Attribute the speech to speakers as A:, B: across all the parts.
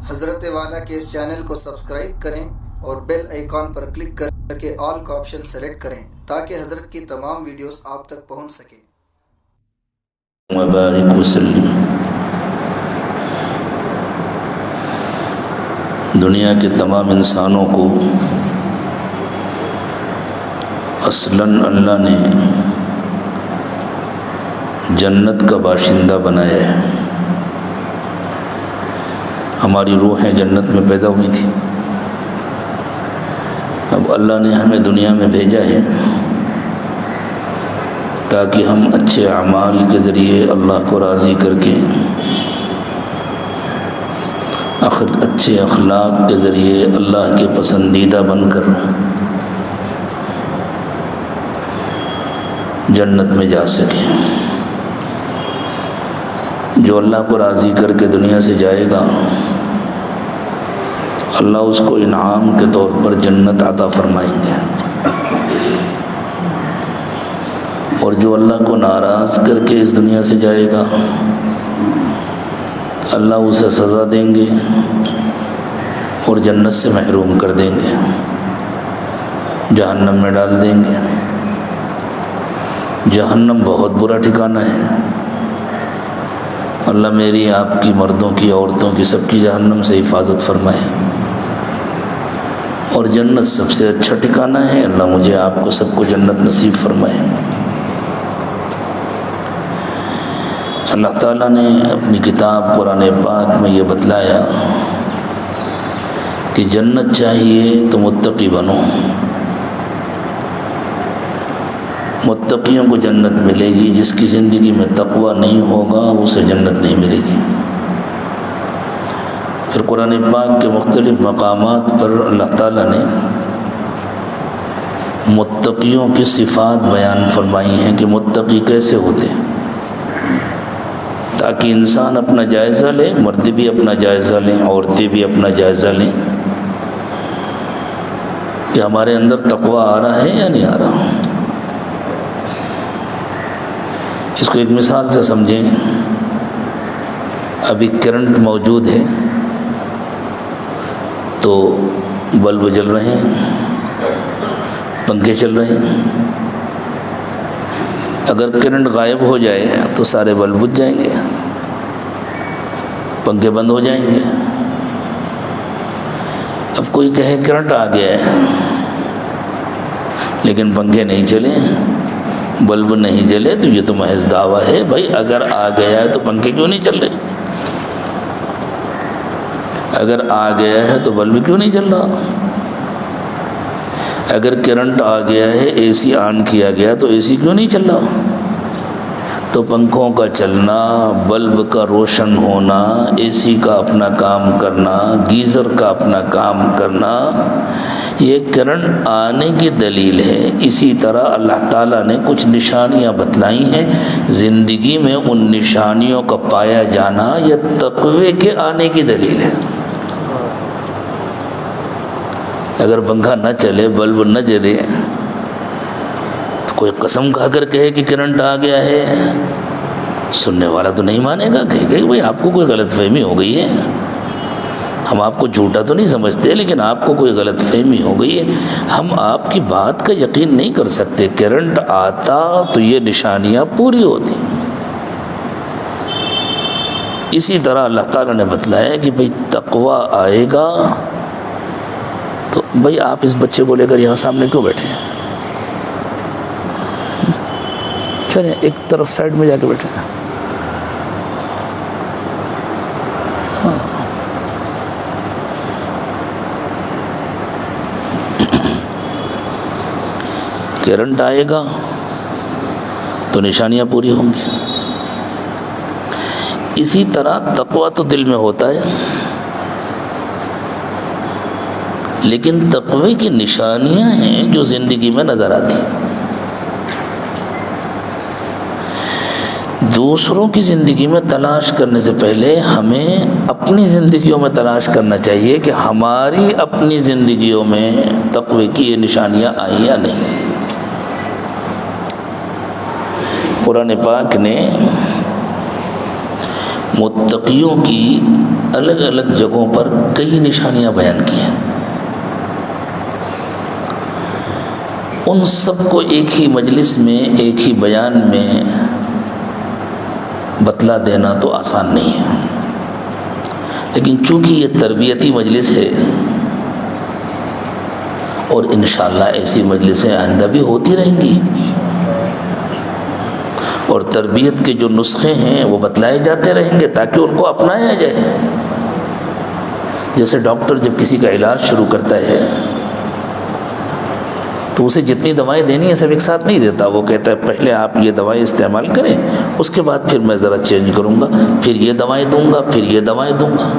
A: حضرت والا کے اس چینل کو سبسکرائب کریں اور بیل آئیکن پر کلک کر کے آل کا آپشن سلیکٹ کریں تاکہ حضرت کی تمام ویڈیوز آپ تک پہنچ سکیں۔
B: مبارک وسلم۔ دنیا کے تمام انسانوں کو اصلاً اللہ نے جنت کا باشندہ بنایا ہے۔ ہماری روحیں جنت میں پیدا ہوئی تھی، اب اللہ نے ہمیں دنیا میں بھیجا ہے تاکہ ہم اچھے اعمال کے ذریعے اللہ کو راضی کر کے، اچھے اخلاق کے ذریعے اللہ کے پسندیدہ بن کر جنت میں جا سکیں۔ جو اللہ کو راضی کر کے دنیا سے جائے گا، اللہ اس کو انعام کے طور پر جنت عطا فرمائیں گے، اور جو اللہ کو ناراض کر کے اس دنیا سے جائے گا، اللہ اسے سزا دیں گے اور جنت سے محروم کر دیں گے، جہنم میں ڈال دیں گے۔ جہنم بہت برا ٹھکانہ ہے۔ اللہ میری، آپ کی، مردوں کی، عورتوں کی، سب کی جہنم سے حفاظت فرمائے، اور جنت سب سے اچھا ٹھکانہ ہے۔ اللہ مجھے، آپ کو، سب کو جنت نصیب فرمائے۔ اللہ تعالیٰ نے اپنی کتاب قرآن پاک میں یہ بتلایا کہ جنت چاہیے تو متقی بنو۔ متقیوں کو جنت ملے گی، جس کی زندگی میں تقوی نہیں ہوگا اسے جنت نہیں ملے گی۔ پھر قرآن پاک کے مختلف مقامات پر اللہ تعالیٰ نے متقیوں کی صفات بیان فرمائی ہیں کہ متقی کیسے ہوتے، تاکہ انسان اپنا جائزہ لے، مرد بھی اپنا جائزہ لیں، عورتیں بھی اپنا جائزہ لیں کہ ہمارے اندر تقوی آ رہا ہے یا نہیں آ رہا۔ اس کو ایک مثال سے سمجھیں۔ ابھی کرنٹ موجود ہے تو بلب جل رہے ہیں، پنکھے چل رہے ہیں۔ اگر کرنٹ غائب ہو جائے تو سارے بلب بجھ جائیں گے، پنکھے بند ہو جائیں گے۔ اب کوئی کہے کرنٹ آ گیا ہے لیکن پنکھے نہیں چلے، بلب نہیں جلے، تو یہ تو محض دعویٰ ہے۔ بھائی اگر آ گیا ہے تو پنکھے کیوں نہیں چل رہے؟ اگر آ گیا ہے تو بلب کیوں نہیں چل رہا؟ اگر کرنٹ آ گیا ہے، اے سی آن کیا گیا تو اے سی کیوں نہیں چل رہا؟ تو پنکھوں کا چلنا، بلب کا روشن ہونا، اے سی کا اپنا کام کرنا، گیزر کا اپنا کام کرنا، یہ کرنٹ آنے کی دلیل ہے۔ اسی طرح اللہ تعالیٰ نے کچھ نشانیاں بتلائی ہیں، زندگی میں ان نشانیوں کا پایا جانا یہ تقوی کے آنے کی دلیل ہے۔ اگر پنکھا نہ چلے، بلب نہ جلے، تو کوئی قسم کھا کر کہے کہ کرنٹ آ گیا ہے، سننے والا تو نہیں مانے گا، کہے گا بھائی آپ کو کوئی غلط فہمی ہو گئی ہے۔ ہم آپ کو جھوٹا تو نہیں سمجھتے، لیکن آپ کو کوئی غلط فہمی ہو گئی ہے، ہم آپ کی بات کا یقین نہیں کر سکتے۔ کرنٹ آتا تو یہ نشانیاں پوری ہوتی۔ اسی طرح اللہ تعالیٰ نے بتلایا کہ بھئی تقوی آئے گا تو بھئی آپ اس بچے کو لے کر یہاں سامنے کیوں بیٹھے ہیں؟ چلیں ایک طرف سائڈ میں جا کے بیٹھے ہیں۔ کرنٹ آئے گا تو نشانیاں پوری ہوں گی۔ اسی طرح تقویٰ تو دل میں ہوتا ہے، لیکن تقوی کی نشانیاں ہیں جو زندگی میں نظر آتی ہیں۔ دوسروں کی زندگی میں تلاش کرنے سے پہلے ہمیں اپنی زندگیوں میں تلاش کرنا چاہیے کہ ہماری اپنی زندگیوں میں تقوی کی یہ نشانیاں آئیں یا نہیں۔ قرآن پاک نے متقیوں کی الگ الگ جگہوں پر کئی نشانیاں بیان کی ہیں. ان سب کو ایک ہی مجلس میں ایک ہی بیان میں بتلا دینا تو آسان نہیں ہے، لیکن چونکہ یہ تربیتی مجلس ہے اور انشاءاللہ ایسی مجلسیں آئندہ بھی ہوتی رہیں گی، اور تربیت کے جو نسخے ہیں وہ بتلائے جاتے رہیں گے تاکہ ان کو اپنایا جائے. جیسے ڈاکٹر جب کسی کا علاج شروع کرتا ہے تو اسے جتنی دوائیں دینی ہے سب ایک ساتھ نہیں دیتا. وہ کہتا ہے پہلے آپ یہ دوائیں استعمال کریں، اس کے بعد پھر میں ذرا چینج کروں گا، پھر یہ دوائیں دوں گا، پھر یہ دوائیں دوں گا.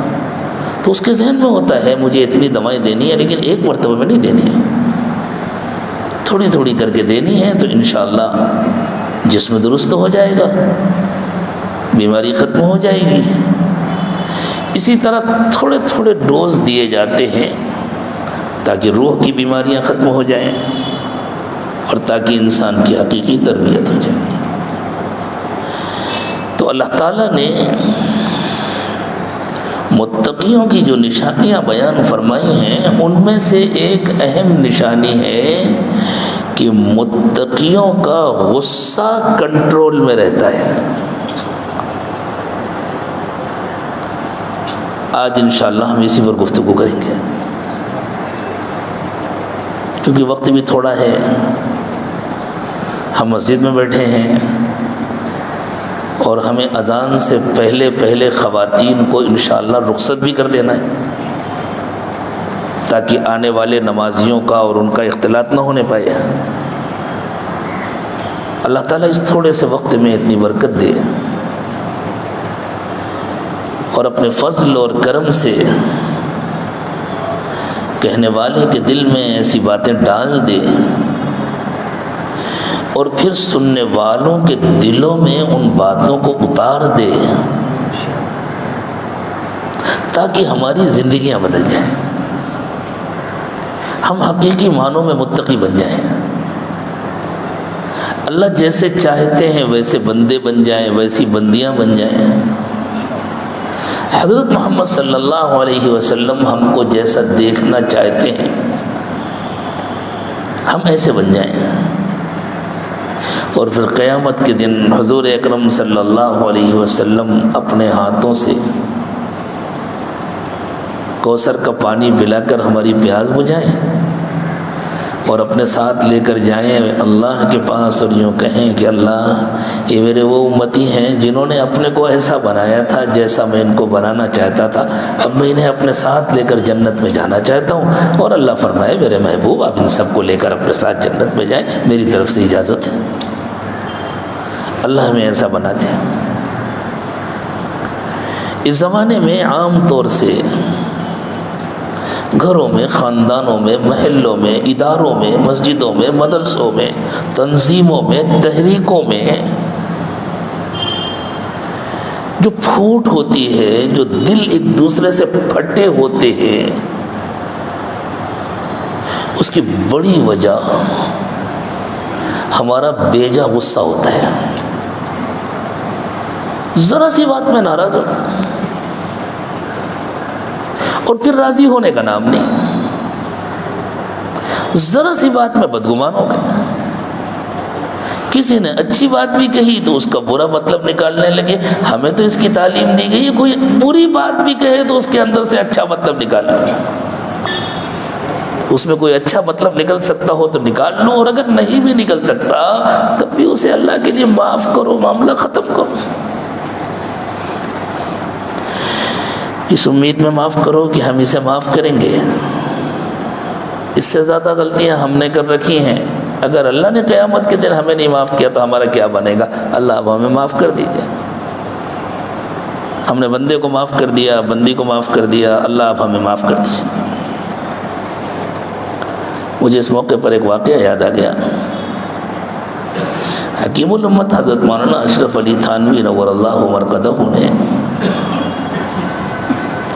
B: تو اس کے ذہن میں ہوتا ہے مجھے اتنی دوائیں دینی ہے لیکن ایک مرتبہ میں نہیں دینی ہے، تھوڑی تھوڑی کر کے دینی ہے، تو انشاءاللہ جسم درست ہو جائے گا، بیماری ختم ہو جائے گی. اسی طرح تھوڑے تھوڑے ڈوز دیے جاتے ہیں تاکہ روح کی بیماریاں ختم ہو جائیں اور تاکہ انسان کی حقیقی تربیت ہو جائے. تو اللہ تعالیٰ نے متقیوں کی جو نشانیاں بیان فرمائی ہیں ان میں سے ایک اہم نشانی ہے کہ متقیوں کا غصہ کنٹرول میں رہتا ہے. آج انشاءاللہ ہم اسی پر گفتگو کریں گے کیونکہ وقت بھی تھوڑا ہے. ہم مسجد میں بیٹھے ہیں اور ہمیں اذان سے پہلے پہلے خواتین کو انشاءاللہ رخصت بھی کر دینا ہے تاکہ آنے والے نمازیوں کا اور ان کا اختلاط نہ ہونے پائے. اللہ تعالیٰ اس تھوڑے سے وقت میں اتنی برکت دے اور اپنے فضل اور کرم سے کہنے والے کے دل میں ایسی باتیں ڈال دے اور پھر سننے والوں کے دلوں میں ان باتوں کو اتار دے تاکہ ہماری زندگیاں بدل جائیں، ہم حقیقی معنوں میں متقی بن جائیں. اللہ جیسے چاہتے ہیں ویسے بندے بن جائیں، ویسی بندیاں بن جائیں. حضرت محمد صلی اللہ علیہ وسلم ہم کو جیسا دیکھنا چاہتے ہیں ہم ایسے بن جائیں، اور پھر قیامت کے دن حضور اکرم صلی اللہ علیہ وسلم اپنے ہاتھوں سے کوثر کا پانی پلا کر ہماری پیاس بجھائیں اور اپنے ساتھ لے کر جائیں اللہ کے پاس اور یوں کہیں کہ اللہ یہ میرے وہ امتی ہیں جنہوں نے اپنے کو ایسا بنایا تھا جیسا میں ان کو بنانا چاہتا تھا، اب میں انہیں اپنے ساتھ لے کر جنت میں جانا چاہتا ہوں. اور اللہ فرمائے میرے محبوب آپ ان سب کو لے کر اپنے ساتھ جنت میں جائیں، میری طرف سے اجازت ہے. اللہ ہمیں ایسا بنا دے. اس زمانے میں عام طور سے گھروں میں، خاندانوں میں، محلوں میں، اداروں میں، مسجدوں میں، مدرسوں میں، تنظیموں میں، تحریکوں میں جو پھوٹ ہوتی ہے، جو دل ایک دوسرے سے پھٹے ہوتے ہیں، اس کی بڑی وجہ ہمارا بیجا غصہ ہوتا ہے. ذرا سی بات میں ناراض ہوں اور پھر راضی ہونے کا نام نہیں، ذرا سی بات میں بدگمان ہو گیا. کسی نے اچھی بات بھی کہی تو اس کا برا مطلب نکالنے لگے. ہمیں تو اس کی تعلیم دی گئی ہے کوئی بری بات بھی کہے تو اس کے اندر سے اچھا مطلب نکالنا، اس میں کوئی اچھا مطلب نکل سکتا ہو تو نکال لو، اور اگر نہیں بھی نکل سکتا تب بھی اسے اللہ کے لیے معاف کرو، معاملہ ختم کرو. اس امید میں معاف کرو کہ ہم اسے معاف کریں گے. اس سے زیادہ غلطیاں ہم نے کر رکھی ہیں. اگر اللہ نے قیامت کے دن ہمیں نہیں معاف کیا تو ہمارا کیا بنے گا؟ اللہ اب ہمیں معاف کر دیجئے. ہم نے بندے کو معاف کر دیا، بندی کو معاف کر دیا، اللہ اب ہمیں معاف کر دیجئے. مجھے اس موقع پر ایک واقعہ یاد آ گیا. حکیم الامت حضرت مولانا اشرف علی تھانوی نور اللہ مرقدہ نے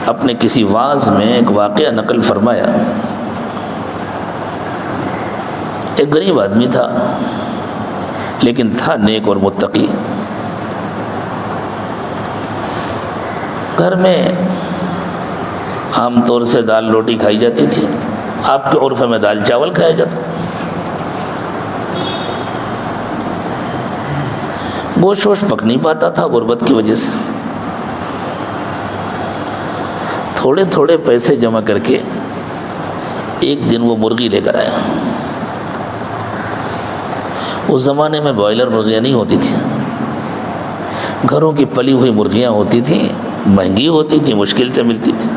B: اپنے کسی واعظ میں ایک واقعہ نقل فرمایا. ایک غریب آدمی تھا لیکن تھا نیک اور متقی. گھر میں عام طور سے دال روٹی کھائی جاتی تھی، آپ کے عرف میں دال چاول کھایا جاتا. گوشت ووشت پک نہیں پاتا تھا غربت کی وجہ سے. تھوڑے تھوڑے پیسے جمع کر کے ایک دن وہ مرغی لے کر آیا. اس زمانے میں بوائلر مرغیاں نہیں ہوتی تھیں، گھروں کی پلی ہوئی مرغیاں ہوتی تھیں، مہنگی ہوتی تھیں، مشکل سے ملتی تھی.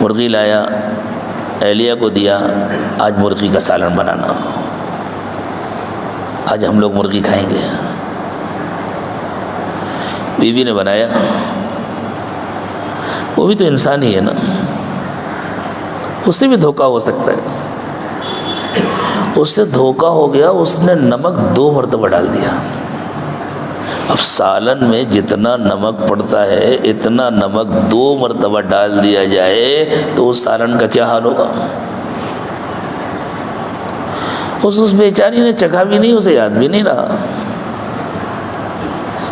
B: مرغی لایا، اہلیہ کو دیا، آج مرغی کا سالن بنانا، آج ہم لوگ مرغی کھائیں گے. بیوی نے بنایا. وہ بھی تو انسان ہی ہے نا، اس سے بھی دھوکہ ہو سکتا ہے. اس سے دھوکہ ہو گیا، اس نے نمک 2 مرتبہ ڈال دیا. اب سالن میں جتنا نمک پڑتا ہے اتنا نمک 2 مرتبہ ڈال دیا جائے تو اس سالن کا کیا حال ہوگا. اس بیچاری نے چکھا بھی نہیں، اسے یاد بھی نہیں رہا.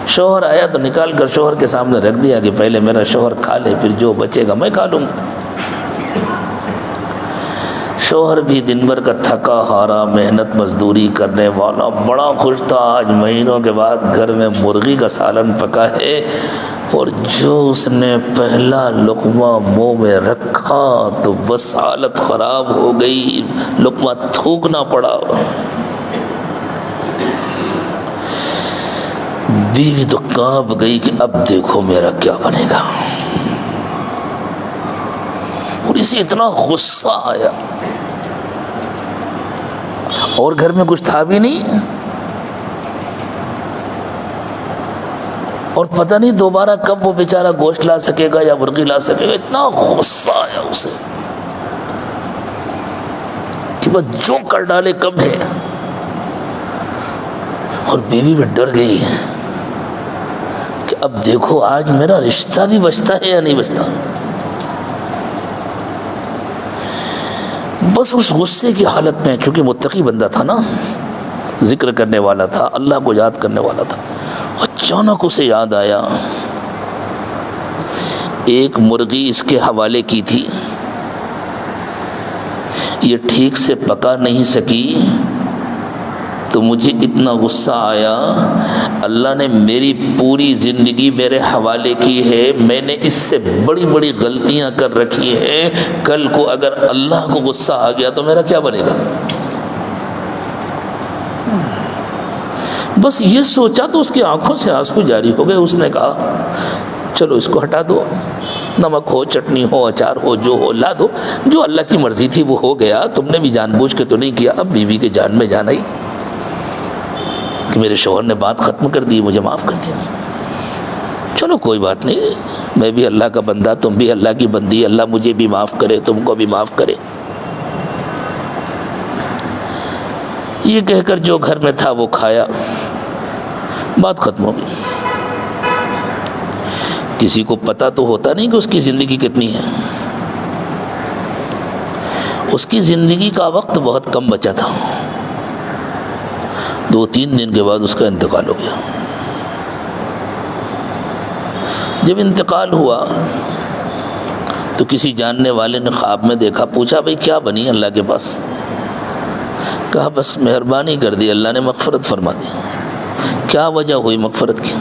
B: شوہر آیا تو نکال کر شوہر کے سامنے رکھ دیا کہ پہلے میرا شوہر کھا لے، پھر جو بچے گا میں کھا لوں گا. شوہر بھی دن بھر کا تھکا ہارا محنت مزدوری کرنے والا بڑا خوش تھا، آج مہینوں کے بعد گھر میں مرغی کا سالن پکا ہے. اور جو اس نے پہلا لقمہ منہ میں رکھا تو بس حالت خراب ہو گئی، لقمہ تھوکنا پڑا. بیوی تو کانپ گئی کہ اب دیکھو میرا کیا بنے گا. اور اسے اتنا غصہ آیا، اور گھر میں کچھ تھا بھی نہیں، اور پتہ نہیں دوبارہ کب وہ بیچارہ گوشت لا سکے گا یا مرغی لا سکے گا. اتنا غصہ آیا اسے کہ بس جو کر ڈالے کم ہے. اور بیوی بھی ڈر گئی کہ اب دیکھو آج میرا رشتہ بھی بچتا ہے یا نہیں بچتا. بس اس غصے کی حالت میں، چونکہ متقی بندہ تھا نا، ذکر کرنے والا تھا، اللہ کو یاد کرنے والا تھا، اچانک اسے یاد آیا ایک مرغی اس کے حوالے کی تھی، یہ ٹھیک سے پکا نہیں سکی تو مجھے اتنا غصہ آیا. اللہ نے میری پوری زندگی میرے حوالے کی ہے، میں نے اس سے بڑی بڑی غلطیاں کر رکھی ہیں، کل کو اگر اللہ کو غصہ آ گیا تو میرا کیا بنے گا. بس یہ سوچا تو اس کی آنکھوں سے آنسو جاری ہو گئے. اس نے کہا چلو اس کو ہٹا دو، نمک ہو، چٹنی ہو، اچار ہو، جو ہو لا دو، جو اللہ کی مرضی تھی وہ ہو گیا، تم نے بھی جان بوجھ کے تو نہیں کیا. اب بیوی کے جان میں جان آئی کہ میرے شوہر نے بات ختم کر دی، مجھے معاف کر دیا. چلو کوئی بات نہیں، میں بھی اللہ کا بندہ، تم بھی اللہ کی بندی، اللہ مجھے بھی معاف کرے، تم کو بھی معاف کرے. یہ کہہ کر جو گھر میں تھا وہ کھایا، بات ختم ہو گئی. کسی کو پتہ تو ہوتا نہیں کہ اس کی زندگی کتنی ہے. اس کی زندگی کا وقت بہت کم بچا تھا. 2-3 دن کے بعد اس کا انتقال ہو گیا. جب انتقال ہوا تو کسی جاننے والے نے خواب میں دیکھا، پوچھا بھئی کیا بنی اللہ کے پاس؟ کہا بس مہربانی کر دی، اللہ نے مغفرت فرما دی. کیا وجہ ہوئی مغفرت کی؟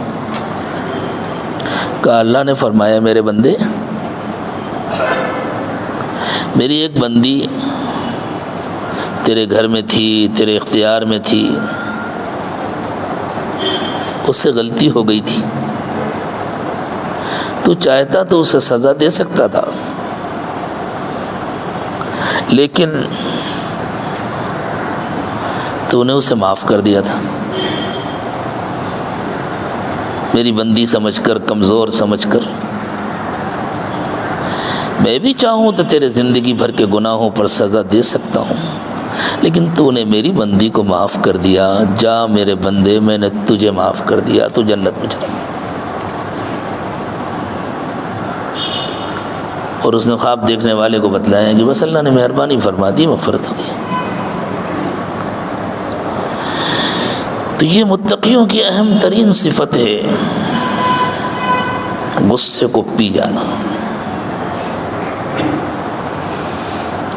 B: کہا اللہ نے فرمایا میرے بندے، میری ایک بندی تیرے گھر میں تھی، تیرے اختیار میں تھی، اس سے غلطی ہو گئی تھی، تو چاہتا تو اسے سزا دے سکتا تھا، لیکن تو نے اسے معاف کر دیا تھا. میری بندی سمجھ کر، کمزور سمجھ کر. میں بھی چاہوں تو تیرے زندگی بھر کے گناہوں پر سزا دے سکتا ہوں، لیکن تو نے میری بندی کو معاف کر دیا. جا میرے بندے، میں نے تجھے معاف کر دیا، تو جنت میں چلا. اور اس نے خواب دیکھنے والے کو بتلایا کہ بس اللہ نے مہربانی فرما دی، مغفرت ہو گئی. تو یہ متقیوں کی اہم ترین صفت ہے، غصے کو پی جانا.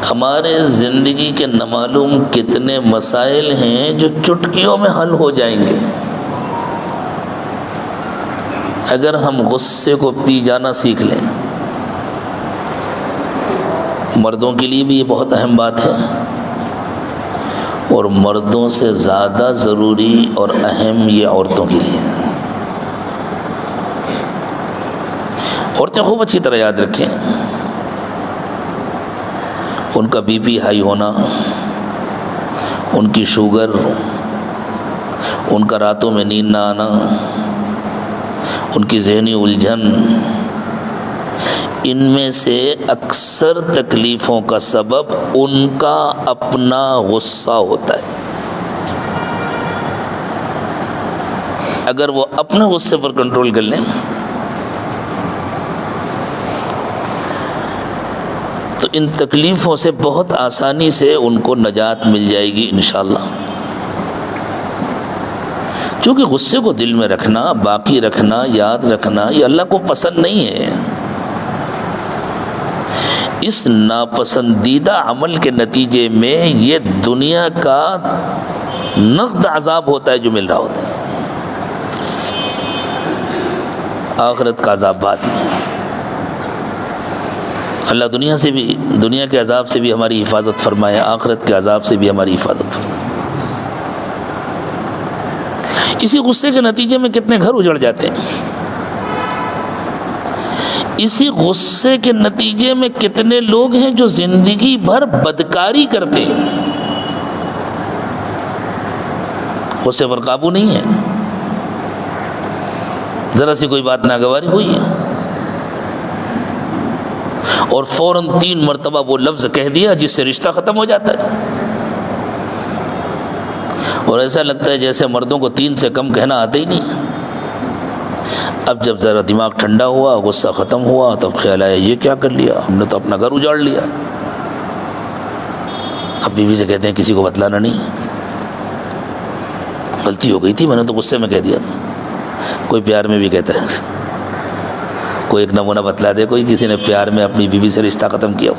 B: ہمارے زندگی کے نامعلوم کتنے مسائل ہیں جو چٹکیوں میں حل ہو جائیں گے اگر ہم غصے کو پی جانا سیکھ لیں۔ مردوں کے لیے بھی یہ بہت اہم بات ہے، اور مردوں سے زیادہ ضروری اور اہم یہ عورتوں کے لیے۔ عورتیں خوب اچھی طرح یاد رکھیں، ان کا بی پی ہائی ہونا، ان کی شوگر، ان کا راتوں میں نیند نہ آنا، ان کی ذہنی الجھن، ان میں سے اکثر تکلیفوں کا سبب ان کا اپنا غصہ ہوتا ہے۔ اگر وہ اپنے غصے پر کنٹرول کر لیں تو ان تکلیفوں سے بہت آسانی سے ان کو نجات مل جائے گی انشاءاللہ۔ کیونکہ غصے کو دل میں رکھنا، باقی رکھنا، یاد رکھنا یہ اللہ کو پسند نہیں ہے۔ اس ناپسندیدہ عمل کے نتیجے میں یہ دنیا کا نقد عذاب ہوتا ہے جو مل رہا ہوتا ہے، آخرت کا عذاب بعد میں۔ اللہ دنیا کے عذاب سے بھی ہماری حفاظت فرمائے، آخرت کے عذاب سے بھی ہماری حفاظت فرمائے۔ اسی غصے کے نتیجے میں کتنے گھر اجڑ جاتے ہیں، اسی غصے کے نتیجے میں کتنے لوگ ہیں جو زندگی بھر بدکاری کرتے ہیں، غصے پر قابو نہیں ہے، ذرا سی کوئی بات ناگواری ہوئی ہے اور فوراً 3 مرتبہ وہ لفظ کہہ دیا جس سے رشتہ ختم ہو جاتا ہے، اور ایسا لگتا ہے جیسے مردوں کو 3 سے کم کہنا آتا ہی نہیں۔ اب جب ذرا دماغ ٹھنڈا ہوا، غصہ ختم ہوا، تب خیال آیا یہ کیا کر لیا ہم نے، تو اپنا گھر اجاڑ لیا۔ اب بیوی سے کہتے ہیں کسی کو بتلانا نہیں، غلطی ہو گئی تھی، میں نے تو غصے میں کہہ دیا تھا۔ کوئی پیار میں بھی کہتا ہے، کوئی ایک نمونہ بتلا دے، کوئی کسی نے پیار میں اپنی بیوی سے رشتہ ختم کیا ہو،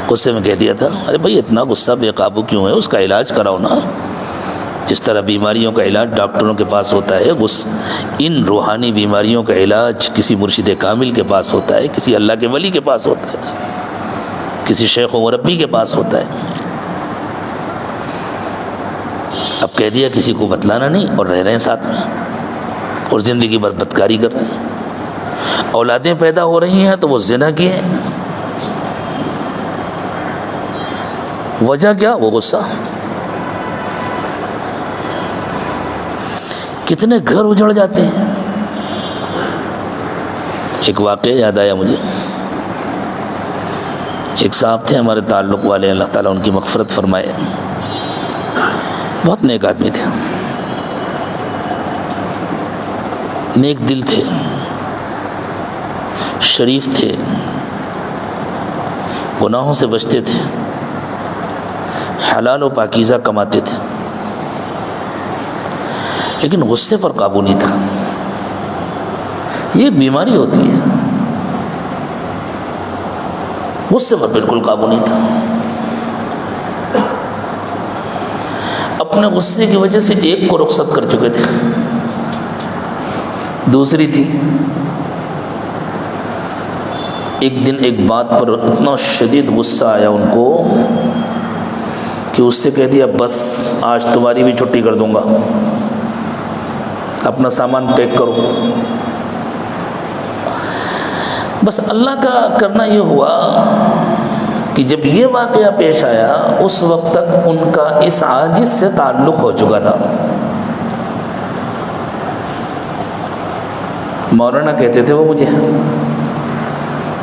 B: غصے میں کہہ دیا تھا۔ ارے بھائی اتنا غصہ بے قابو کیوں ہے، اس کا علاج کراؤ نا۔ جس طرح بیماریوں کا علاج ڈاکٹروں کے پاس ہوتا ہے، ان روحانی بیماریوں کا علاج کسی مرشد کامل کے پاس ہوتا ہے، کسی اللہ کے ولی کے پاس ہوتا ہے، کسی شیخ و مربی کے پاس ہوتا ہے۔ اب کہہ دیا کسی کو بتلانا نہیں، اور رہ رہے ہیں ساتھ میں، اور زندگی بھر بدکاری کر رہے ہیں، اولادیں پیدا ہو رہی ہیں تو وہ زنا کی ہیں۔ وجہ کیا؟ وہ غصہ۔ کتنے گھر اجڑ جاتے ہیں۔ ایک واقعہ یاد آیا مجھے، ایک صاحب تھے ہمارے تعلق والے، اللہ تعالیٰ ان کی مغفرت فرمائے، بہت نیک آدمی تھے، نیک دل تھے، شریف تھے، گناہوں سے بچتے تھے، حلال و پاکیزہ کماتے تھے، لیکن غصے پر قابو نہیں تھا۔ یہ ایک بیماری ہوتی ہے، غصے پر بالکل قابو نہیں تھا۔ اپنے غصے کی وجہ سے ایک کو رخصت کر چکے تھے، دوسری تھی، ایک دن ایک بات پر اتنا شدید غصہ آیا ان کو کہ اس سے کہہ دیا بس آج تمہاری بھی چھٹی کر دوں گا، اپنا سامان پیک کرو۔ بس اللہ کا کرنا یہ ہوا کہ جب یہ واقعہ پیش آیا اس وقت تک ان کا اس عاجز سے تعلق ہو چکا تھا۔ مولانا کہتے تھے وہ مجھے،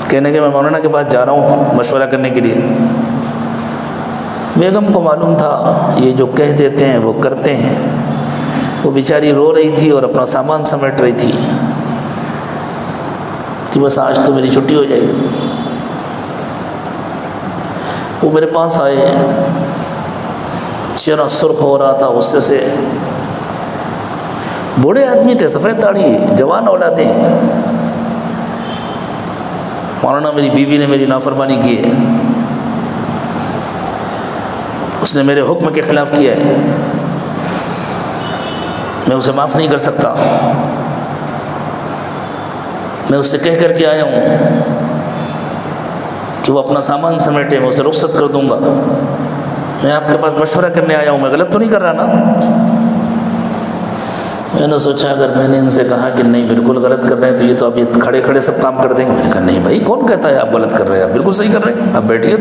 B: کہنے کہ میں مولانا کے پاس جا رہا ہوں مشورہ کرنے کے لیے۔ بیگم کو معلوم تھا یہ جو کہہ دیتے ہیں وہ کرتے ہیں، وہ بیچاری رو رہی تھی اور اپنا سامان سمیٹ رہی تھی کہ بس آج تو میری چھٹی ہو جائے گی۔ وہ میرے پاس آئے، چہرہ سرخ ہو رہا تھا غصے سے، بوڑھے آدمی تھے، سفید داڑھی، جوان اولادیں۔ مولانا میری بیوی نے میری نافرمانی کی ہے، اس نے میرے حکم کے خلاف کیا ہے، میں اسے معاف نہیں کر سکتا۔ میں اس سے کہہ کر کے آیا ہوں کہ وہ اپنا سامان سمیٹے، میں اسے رخصت کر دوں گا۔ میں آپ کے پاس مشورہ کرنے آیا ہوں، میں غلط تو نہیں کر رہا نا؟ میں نے سوچا اگر میں نے ان سے کہا کہ نہیں بالکل غلط کر رہے ہیں تو یہ تو اب یہ کھڑے کھڑے سب کام کر دیں گے۔ میں نے کہا نہیں بھائی، کون کہتا ہے آپ غلط کر رہے ہیں، آپ بالکل صحیح کر رہے ہیں، آپ بیٹھیے۔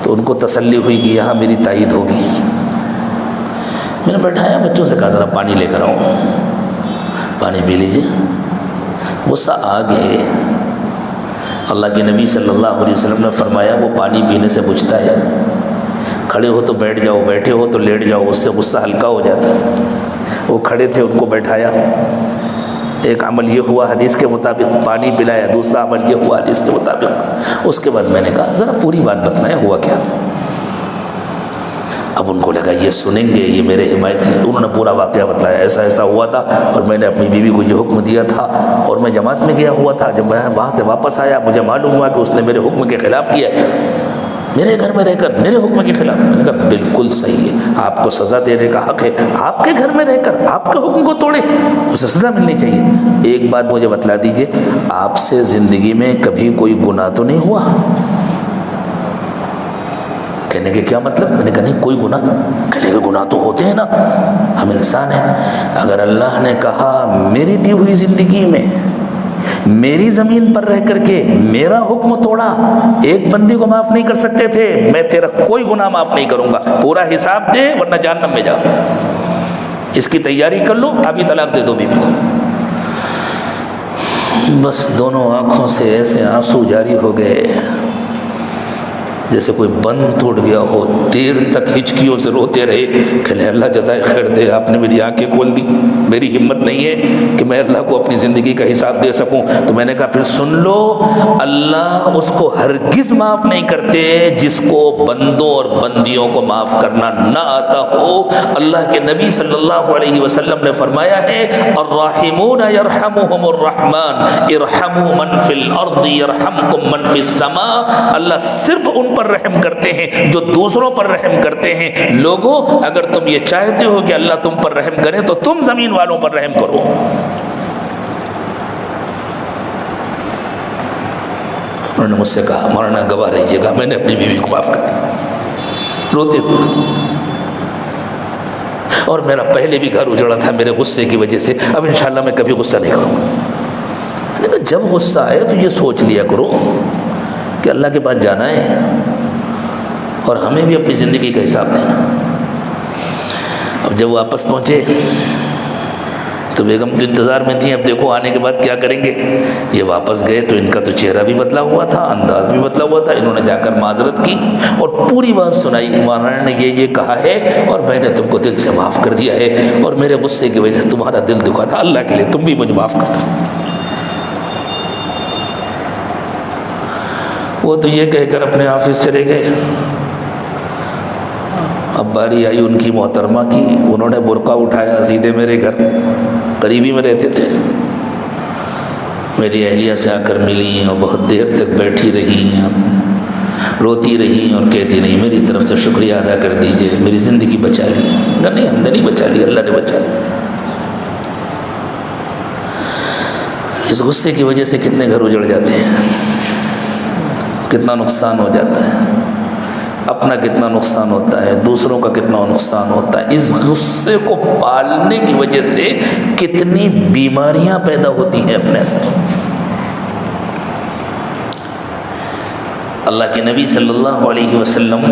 B: تو ان کو تسلی ہوئی کہ یہاں میری تائید ہوگی۔ میں نے بیٹھایا، بچوں سے کہا ذرا پانی لے کر آؤں، پانی پی لیجیے۔ غصہ آ گئے۔ اللہ کے نبی صلی اللہ علیہ وسلم نے فرمایا وہ پانی پینے سے بجھتا ہے، کھڑے ہو تو بیٹھ جاؤ، بیٹھے ہو تو لیٹ جاؤ، اس سے غصہ ہلکا ہو جاتا ہے۔ وہ کھڑے تھے، ان کو بیٹھایا، ایک عمل یہ ہوا حدیث کے مطابق، پانی پلایا، دوسرا عمل یہ ہوا حدیث کے مطابق۔ اس کے بعد میں نے کہا ذرا پوری بات بتلائیں ہوا کیا۔ اب ان کو لگا یہ سنیں گے، یہ میرے حمایت کی۔ انہوں نے پورا واقعہ بتلایا، ایسا ایسا ہوا تھا اور میں نے اپنی بیوی کو یہ حکم دیا تھا اور میں جماعت میں گیا ہوا تھا، جب میں وہاں سے واپس آیا مجھے معلوم ہوا کہ اس نے میرے حکم کے خلاف کیا ہے، میرے گھر میں رہ کر میرے حکم کے خلاف۔ میں نے کہا بالکل صحیح ہے، آپ کو سزا دینے کا حق ہے، آپ کے گھر میں رہ کر آپ کے حکم کو توڑے، اسے سزا ملنی چاہیے۔ ایک بات مجھے بتلا دیجئے، آپ سے زندگی میں کبھی کوئی گناہ تو نہیں ہوا؟ کہنے کے کیا مطلب؟ میں نے کہا نہیں کوئی گناہ۔ کہنے کے گناہ تو ہوتے ہیں نا، ہم انسان ہیں۔ اگر اللہ نے کہا میری دی ہوئی زندگی میں میری زمین پر رہ کر کے میرا حکم توڑا، ایک بندی کو معاف نہیں کر سکتے تھے، میں تیرا کوئی گناہ معاف نہیں کروں گا، پورا حساب دے ورنہ جہنم میں جا، اس کی تیاری کر لو، ابھی طلاق دے دو بیوی کو۔ بس دونوں آنکھوں سے ایسے آنسو جاری ہو گئے جیسے کوئی بند ٹوٹ گیا ہو، دیر تک ہچکیوں سے روتے رہے کہ اللہ جزائے خیر دے، آپ نے میری آنکھیں کھول دی، میری ہمت نہیں ہے کہ میں اللہ کو اپنی زندگی کا حساب دے سکوں۔ تو میں نے کہا پھر سن لو، اللہ اس کو ہرگز معاف نہیں کرتے جس کو بندوں اور بندیوں کو معاف کرنا نہ آتا ہو۔ اللہ کے نبی صلی اللہ علیہ وسلم نے فرمایا ہے الراحمون یرحمہم الرحمن ارحموا من فی الارض یرحمکم من فی السماء۔ اللہ صرف ان پر رحم کرتے ہیں جو دوسروں پر رحم کرتے ہیں۔ لوگوں اگر تم یہ چاہتے ہو کہ اللہ تم پر رحم کرے تو تم زمین والوں پر رحم کرو۔ انہوں نے مجھ سے کہا مولانا گواہ رہیے گا میں نے اپنی بیوی کو معاف کر دیا، روتے ہوئے، اور میرا پہلے بھی گھر اجڑا تھا میرے غصے کی وجہ سے، اب انشاءاللہ میں کبھی غصہ نہیں کروں گا۔ جب غصہ آئے تو یہ سوچ لیا کرو کہ اللہ کے پاس جانا ہے اور ہمیں بھی اپنی زندگی کا حساب دینا۔ اب جب واپس پہنچے تو بیگم تو انتظار میں تھیں، اب دیکھو آنے کے بعد کیا کریں گے۔ یہ واپس گئے تو ان کا تو چہرہ بھی بدلا ہوا تھا، انداز بھی بدلا ہوا تھا۔ انہوں نے جا کر معذرت کی اور پوری بات سنائی، مولانا نے یہ کہا ہے اور میں نے تم کو دل سے معاف کر دیا ہے اور میرے غصے کی وجہ سے تمہارا دل دکھا تھا، اللہ کے لیے تم بھی مجھے معاف کر دو۔ وہ تو یہ کہہ کر اپنے آفس چلے گئے۔ اب باری آئی ان کی محترمہ کی، انہوں نے برقع اٹھایا، سیدھے میرے گھر قریبی میں رہتے تھے، میری اہلیہ سے آ کر ملی اور بہت دیر تک بیٹھی رہی، روتی رہی اور کہتی رہی میری طرف سے شکریہ ادا کر دیجئے، میری زندگی بچا لی۔ نہیں ہم نے نہیں بچا لی، اللہ نے بچا لی۔ اس غصے کی وجہ سے کتنے گھر اجڑ جاتے ہیں، کتنا نقصان ہو جاتا ہے، اپنا کتنا نقصان ہوتا ہے، دوسروں کا کتنا نقصان ہوتا ہے۔ اس غصے کو پالنے کی وجہ سے کتنی بیماریاں پیدا ہوتی ہیں اپنے اندر۔ اللہ کے نبی صلی اللہ علیہ وسلم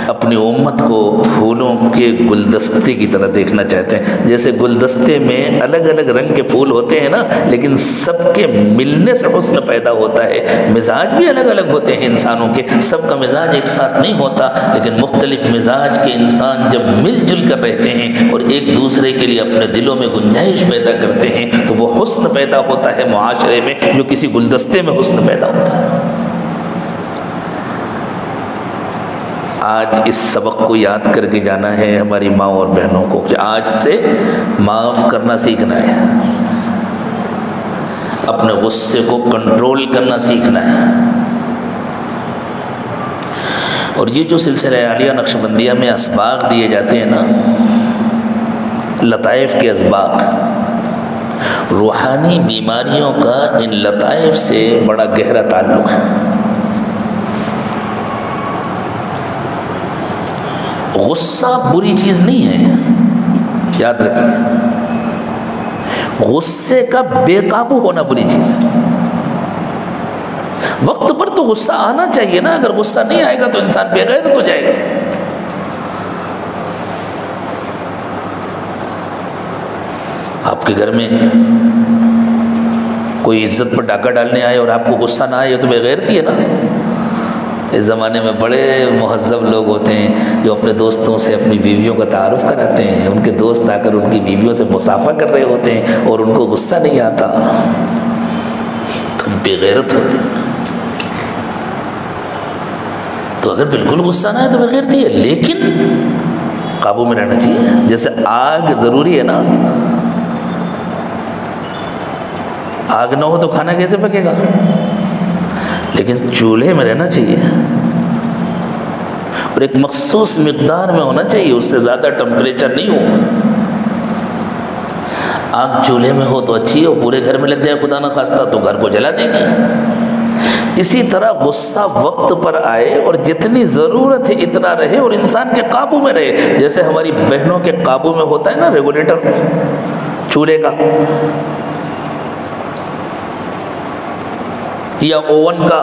B: اپنی امت کو پھولوں کے گلدستے کی طرح دیکھنا چاہتے ہیں۔ جیسے گلدستے میں الگ الگ رنگ کے پھول ہوتے ہیں نا، لیکن سب کے ملنے سے حسن پیدا ہوتا ہے۔ مزاج بھی الگ الگ ہوتے ہیں انسانوں کے، سب کا مزاج ایک ساتھ نہیں ہوتا، لیکن مختلف مزاج کے انسان جب مل جل کر رہتے ہیں اور ایک دوسرے کے لیے اپنے دلوں میں گنجائش پیدا کرتے ہیں تو وہ حسن پیدا ہوتا ہے معاشرے میں، جو کسی گلدستے میں حسن پیدا ہوتا ہے۔ آج اس سبق کو یاد کر کے جانا ہے ہماری ماں اور بہنوں کو کہ آج سے معاف کرنا سیکھنا ہے، اپنے غصے کو کنٹرول کرنا سیکھنا ہے۔ اور یہ جو سلسلہ عالیہ نقشبندیہ میں اسباق دیے جاتے ہیں نا، لطائف کے اسباق، روحانی بیماریوں کا ان لطائف سے بڑا گہرا تعلق ہے۔ غصہ بری چیز نہیں ہے، یاد رکھیے، غصے کا بے قابو ہونا بری چیز ہے۔ وقت پر تو غصہ آنا چاہیے نا، اگر غصہ نہیں آئے گا تو انسان بے غیرت ہو جائے گا۔ آپ کے گھر میں کوئی عزت پر ڈاکہ ڈالنے آئے اور آپ کو غصہ نہ آئے تو بے غیرتی ہے نا۔ اس زمانے میں بڑے مہذب لوگ ہوتے ہیں جو اپنے دوستوں سے اپنی بیویوں کا تعارف کراتے ہیں، ان کے دوست آ کر ان کی بیویوں سے مصافحہ کر رہے ہوتے ہیں اور ان کو غصہ نہیں آتا تو بے غیرت ہوتے ہیں۔ تو اگر بالکل غصہ نہ ہے تو بے غیرتی ہے، لیکن قابو میں رہنا چاہیے۔ جیسے آگ ضروری ہے نا، آگ نہ ہو تو کھانا کیسے پکے گا، لیکن چولہے میں رہنا چاہیے اور ایک مخصوص مقدار میں ہونا چاہیے، اس سے زیادہ ٹمپریچر نہیں ہو۔ آگ چولہے میں ہو تو اچھی ہے، پورے گھر میں لگ جائے خدا نہ خواستہ تو گھر کو جلا دے گی۔ اسی طرح غصہ وقت پر آئے اور جتنی ضرورت ہے اتنا رہے اور انسان کے قابو میں رہے، جیسے ہماری بہنوں کے قابو میں ہوتا ہے نا ریگولیٹر چولہے کا یا اوون کا،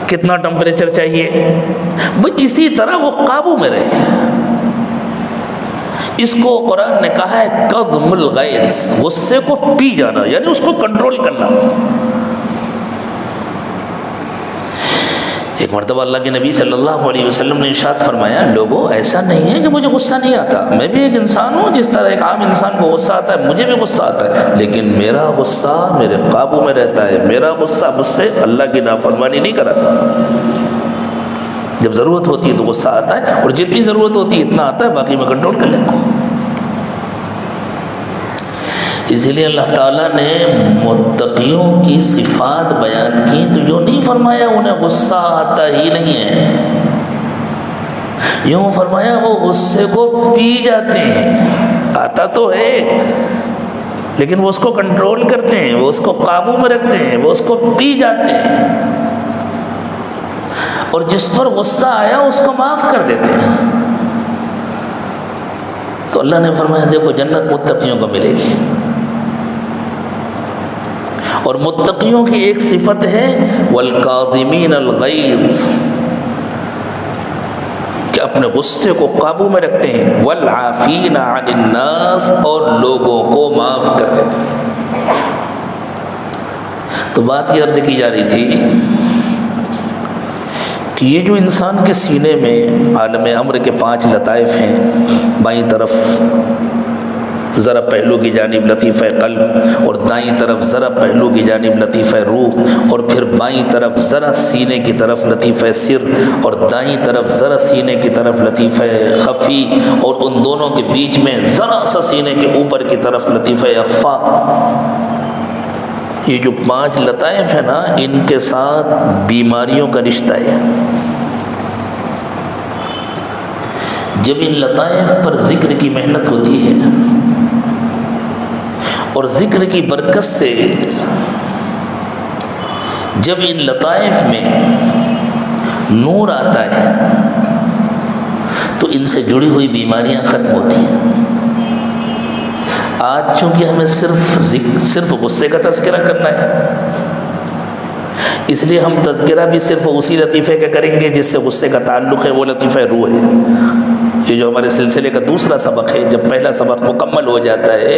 B: کتنا ٹمپریچر چاہیے، بھئی اسی طرح وہ قابو میں رہے۔ اس کو قرآن نے کہا ہے کظم الغیظ، غصے کو پی جانا، یعنی اس کو کنٹرول کرنا۔ ایک مرتبہ اللہ کے نبی صلی اللہ علیہ وسلم نے ارشاد فرمایا، لوگوں ایسا نہیں ہے کہ مجھے غصہ نہیں آتا، میں بھی ایک انسان ہوں، جس طرح ایک عام انسان کو غصہ آتا ہے مجھے بھی غصہ آتا ہے، لیکن میرا غصہ میرے قابو میں رہتا ہے، میرا غصہ مجھ سے اللہ کی نافرمانی نہیں کراتا۔ جب ضرورت ہوتی ہے تو غصہ آتا ہے اور جتنی ضرورت ہوتی ہے اتنا آتا ہے، باقی میں کنٹرول کر لیتا ہوں۔ اسی لیے اللہ تعالیٰ نے متقیوں کی صفات بیان کی تو یوں نہیں فرمایا انہیں غصہ آتا ہی نہیں ہے، یوں فرمایا وہ غصے کو پی جاتے ہیں۔ آتا تو ہے لیکن وہ اس کو کنٹرول کرتے ہیں، وہ اس کو قابو میں رکھتے ہیں، وہ اس کو پی جاتے ہیں، اور جس پر غصہ آیا اس کو معاف کر دیتے ہیں۔ تو اللہ نے فرمایا دیکھو جنت متقیوں کو ملے گی، اور متقیوں کی ایک صفت ہے والکاظمین الغیظ، کہ اپنے غصے کو قابو میں رکھتے ہیں، والعافین عن الناس، اور لوگوں کو معاف کر دیتے ہیں۔ تو بات یہ عرض کی جا رہی تھی کہ یہ جو انسان کے سینے میں عالم امر کے 5 لطائف ہیں، بائیں طرف ذرا پہلو کی جانب لطیفہ قلب، اور دائیں طرف ذرا پہلو کی جانب لطیفہ روح، اور پھر بائیں طرف ذرا سینے کی طرف لطیفہ سر، اور دائیں طرف ذرا سینے کی طرف لطیفہ خفی، اور ان دونوں کے بیچ میں ذرا سا سینے کے اوپر کی طرف لطیفہ اخفا۔ یہ جو 5 لطائف ہیں نا، ان کے ساتھ بیماریوں کا رشتہ ہے۔ جب ان لطائف پر ذکر کی محنت ہوتی ہے اور ذکر کی برکت سے جب ان لطائف میں نور آتا ہے تو ان سے جڑی ہوئی بیماریاں ختم ہوتی ہیں۔ آج چونکہ ہمیں صرف غصے کا تذکرہ کرنا ہے، اس لیے ہم تذکرہ بھی صرف اسی لطیفے کا کریں گے جس سے غصے کا تعلق ہے، وہ لطیفہ روح ہے۔ یہ جو ہمارے سلسلے کا دوسرا سبق ہے، جب پہلا سبق مکمل ہو جاتا ہے،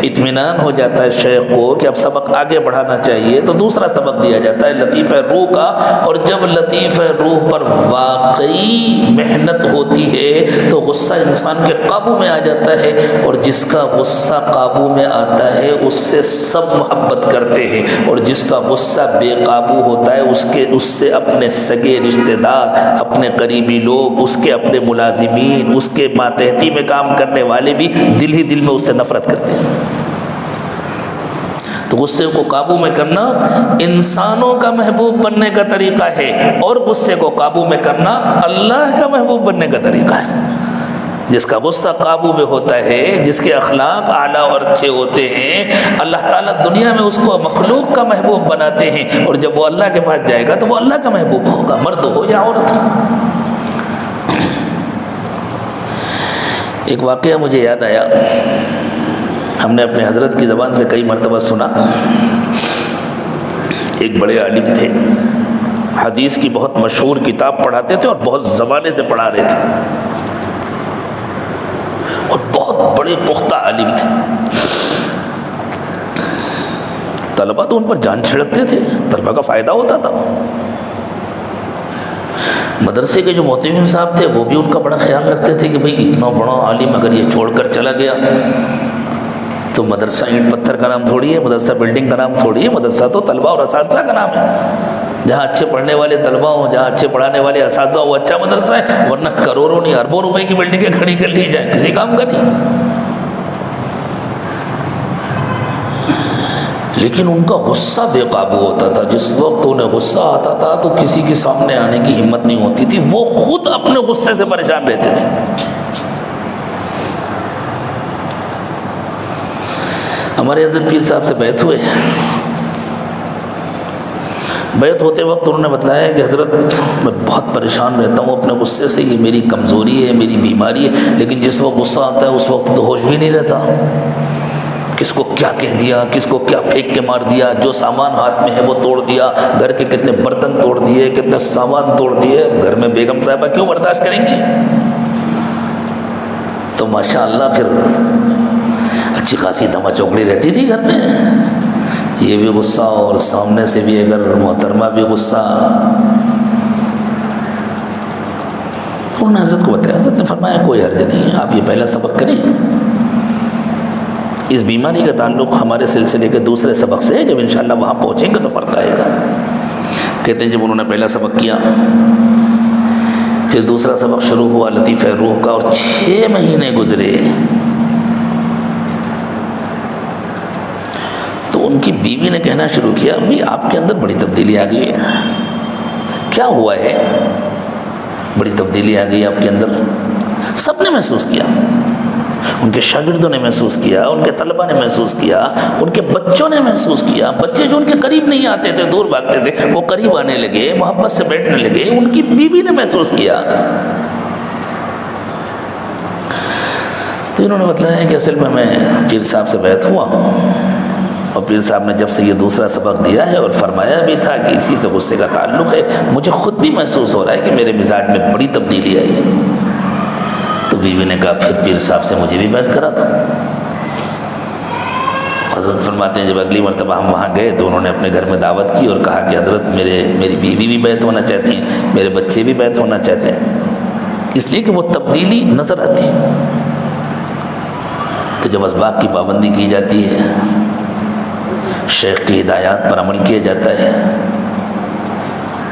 B: اطمینان ہو جاتا ہے شیخ کو کہ اب سبق آگے بڑھانا چاہیے، تو دوسرا سبق دیا جاتا ہے لطیفہ روح کا۔ اور جب لطیفہ روح پر واقعی محنت ہوتی ہے تو غصہ انسان کے قابو میں آ جاتا ہے، اور جس کا غصہ قابو میں آتا ہے اس سے سب محبت کرتے ہیں، اور جس کا غصہ بے قابو ہوتا ہے اس سے اپنے سگے رشتہ دار، اپنے قریبی لوگ، اس کے اپنے ملازمین، اس کے ماتحتی میں کام کرنے والے بھی دل ہی دل میں اس سے نفرت کرتے ہیں۔ تو غصے کو قابو میں کرنا انسانوں کا محبوب بننے کا طریقہ ہے، اور غصے کو قابو میں کرنا اللہ کا محبوب بننے کا طریقہ ہے۔ جس کا غصہ قابو میں ہوتا ہے، جس کے اخلاق اعلیٰ اور اچھے ہوتے ہیں، اللہ تعالیٰ دنیا میں اس کو مخلوق کا محبوب بناتے ہیں، اور جب وہ اللہ کے پاس جائے گا تو وہ اللہ کا محبوب ہوگا، مرد ہو یا عورت ہو۔ ایک واقعہ مجھے یاد آیا، ہم نے اپنے حضرت کی زبان سے کئی مرتبہ سنا۔ ایک بڑے عالم تھے، حدیث کی بہت مشہور کتاب پڑھاتے تھے اور بہت زمانے سے پڑھا رہے تھے، اور بہت بڑے پختہ عالم تھے۔ طلبہ تو ان پر جان چھڑکتے تھے، طلبہ کا فائدہ ہوتا تھا۔ مدرسے کے جو محتمم صاحب تھے وہ بھی ان کا بڑا خیال رکھتے تھے کہ بھئی اتنا بڑا عالم اگر یہ چھوڑ کر چلا گیا تو مدرسہ اینٹ پتھر کا نام تھوڑی ہے، مدرسہ بلڈنگ کا نام تھوڑی ہے، مدرسہ تو طلبہ اور اساتذہ کا نام ہے۔ جہاں اچھے پڑھنے والے طلبہ ہوں، جہاں اچھے پڑھانے والے اساتذہ ہوں، وہ اچھا مدرسہ ہے، ورنہ کروڑوں نہیں اربوں روپے کی بلڈنگیں کھڑی کر لی جائیں، کسی کام کا نہیں۔ لیکن ان کا غصہ بے قابو ہوتا تھا، جس وقت انہیں غصہ آتا تھا تو کسی کے سامنے آنے کی ہمت نہیں ہوتی تھی، وہ خود اپنے غصے سے پریشان رہتے تھے۔ ہمارے حضرت پیر صاحب سے بیعت ہوئے، بیعت ہوتے وقت انہوں نے بتلایا کہ حضرت میں بہت پریشان رہتا ہوں اپنے غصے سے، یہ میری کمزوری ہے، میری بیماری ہے، لیکن جس وقت غصہ آتا ہے اس وقت تو ہوش بھی نہیں رہتا، کس کو کیا کہہ دیا، کس کو کیا پھینک کے مار دیا، جو سامان ہاتھ میں ہے وہ توڑ دیا، گھر کے کتنے برتن توڑ دیے، کتنے سامان توڑ دیے، گھر میں بیگم صاحبہ کیوں برداشت کریں گی؟ تو ماشاءاللہ پھر اچھی خاصی دھما چوکڑی رہتی تھی گھر میں، یہ بھی غصہ اور سامنے سے بھی اگر محترمہ بھی غصہ۔ انہوں نے حضرت کو بتایا، حضرت نے فرمایا کوئی حرج نہیں، آپ یہ پہلا سبق کریں، اس بیماری کا تعلق ہمارے سلسلے کے دوسرے سبق سے ہے، جب انشاءاللہ وہاں پہنچیں گے تو فرق آئے گا۔ کہتے ہیں جب انہوں نے پہلا سبق کیا، پھر دوسرا سبق شروع ہوا لطیفہ روح کا، اور 6 مہینے گزرے تو ان کی بیوی نے کہنا شروع کیا، بھئی آپ کے اندر بڑی تبدیلی آ گئی ہے، کیا ہوا ہے؟ بڑی تبدیلی آ گئی آپ کے اندر۔ سب نے محسوس کیا، ان کے شاگردوں نے محسوس کیا، ان کے طلبہ نے محسوس کیا، ان کے بچوں نے محسوس کیا، بچے جو ان کے قریب نہیں آتے تھے، دور بھاگتے تھے، وہ قریب آنے لگے، محبت سے بیٹھنے لگے، ان کی بیوی نے محسوس کیا۔ تو انہوں نے بتلایا کہ اصل میں پیر صاحب سے بیعت ہوا ہوں، اور پیر صاحب نے جب سے یہ دوسرا سبق دیا ہے اور فرمایا بھی تھا کہ اسی سے غصے کا تعلق ہے، مجھے خود بھی محسوس ہو رہا ہے کہ میرے مزاج میں بڑی تبدیلی آئی ہے۔ تو بیوی نے کہا پھر پیر صاحب سے مجھے بھی بیعت کرا تھا۔ حضرت فرماتے ہیں جب اگلی مرتبہ ہم وہاں گئے تو انہوں نے اپنے گھر میں دعوت کی اور کہا کہ حضرت میری بیوی بھی بیعت ہونا چاہتی ہیں، میرے بچے بھی بیعت ہونا چاہتے ہیں، اس لیے کہ وہ تبدیلی نظر آتی ہے۔ تو جب اسباق کی پابندی کی جاتی ہے، شیخ کی ہدایات پر عمل کیا جاتا ہے،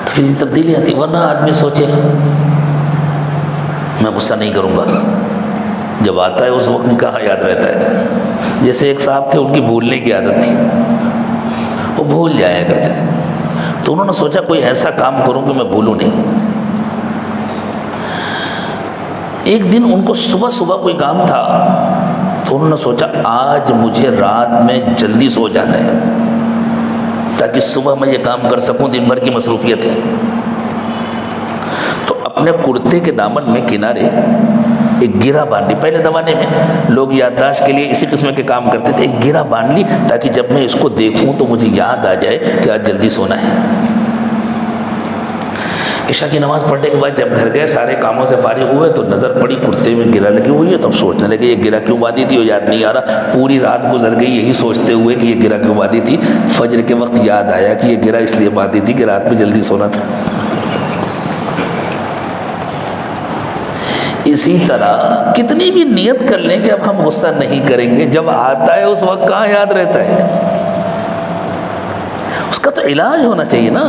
B: تو پھر یہ تبدیلی آتی ہے۔ ورنہ آدمی سوچے میں غصہ نہیں کروں گا، جب آتا ہے اس وقت کہاں یاد رہتا ہے۔ جیسے ایک صاحب تھے، ان کی بھولنے کی عادت تھی، وہ بھول جایا کرتے تھے، تو انہوں نے سوچا کوئی ایسا کام کروں کہ میں بھولوں نہیں۔ ایک دن ان کو صبح صبح کوئی کام تھا، تو انہوں نے سوچا آج مجھے رات میں جلدی سو جانا ہے تاکہ صبح میں یہ کام کر سکوں، دن بھر کی مصروفیت ہے۔ تو اپنے کرتے کے دامن میں کنارے ایک گرہ باندھ لی۔ پہلے زمانے میں لوگ یادداشت کے لیے اسی قسم کے کام کرتے تھے، ایک گرہ باندھ لی تاکہ جب میں اس کو دیکھوں تو مجھے یاد آ جائے کہ آج جلدی سونا ہے۔ عشاء کی نماز پڑھنے کے بعد جب گھر گئے، سارے کاموں سے فارغ ہوئے تو نظر پڑی کرتے میں گرہ لگی ہوئی ہے، تب سوچنے لگے یہ گرہ کیوں باندھی تھی، وہ یاد نہیں آ رہا۔ پوری رات گزر گئی یہی سوچتے ہوئے کہ یہ گرہ کیوں باندھی تھی۔ فجر کے وقت یاد آیا کہ یہ گرہ اس لیے باندھی تھی کہ رات میں جلدی سونا تھا۔ اسی طرح کتنی بھی نیت کر لیں کہ اب ہم غصہ نہیں کریں گے، جب آتا ہے اس وقت کہاں یاد رہتا ہے۔ اس کا تو علاج ہونا چاہیے نا۔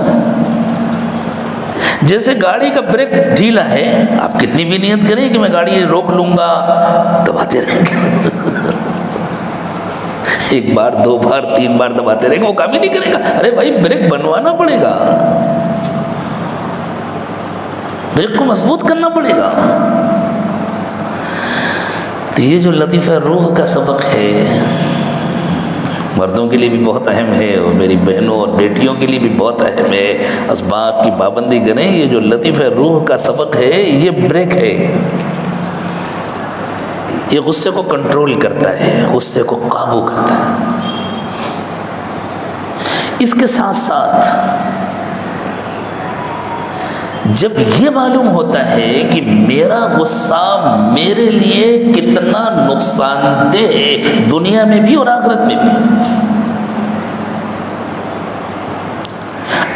B: جیسے گاڑی کا بریک ڈھیلا ہے، آپ کتنی بھی نیت کریں کہ میں گاڑی روک لوں گا، دباتے رہیں گے، ایک بار 2 بار 3 بار دباتے رہے گا وہ کام ہی نہیں کرے گا. ارے بھائی بریک بنوانا پڑے گا, بریک کو مضبوط کرنا پڑے گا. تو یہ جو لطیفہ روح کا سبق ہے مردوں کے لیے بھی بہت اہم ہے اور میری بہنوں اور بیٹیوں کے لیے بھی بہت اہم ہے. اسباق کی پابندی کریں. یہ جو لطیفہ روح کا سبق ہے یہ بریک ہے, یہ غصے کو کنٹرول کرتا ہے, غصے کو قابو کرتا ہے. اس کے ساتھ ساتھ جب یہ معلوم ہوتا ہے کہ میرا غصہ میرے لیے کتنا نقصان دہ ہے دنیا میں بھی اور آخرت میں بھی.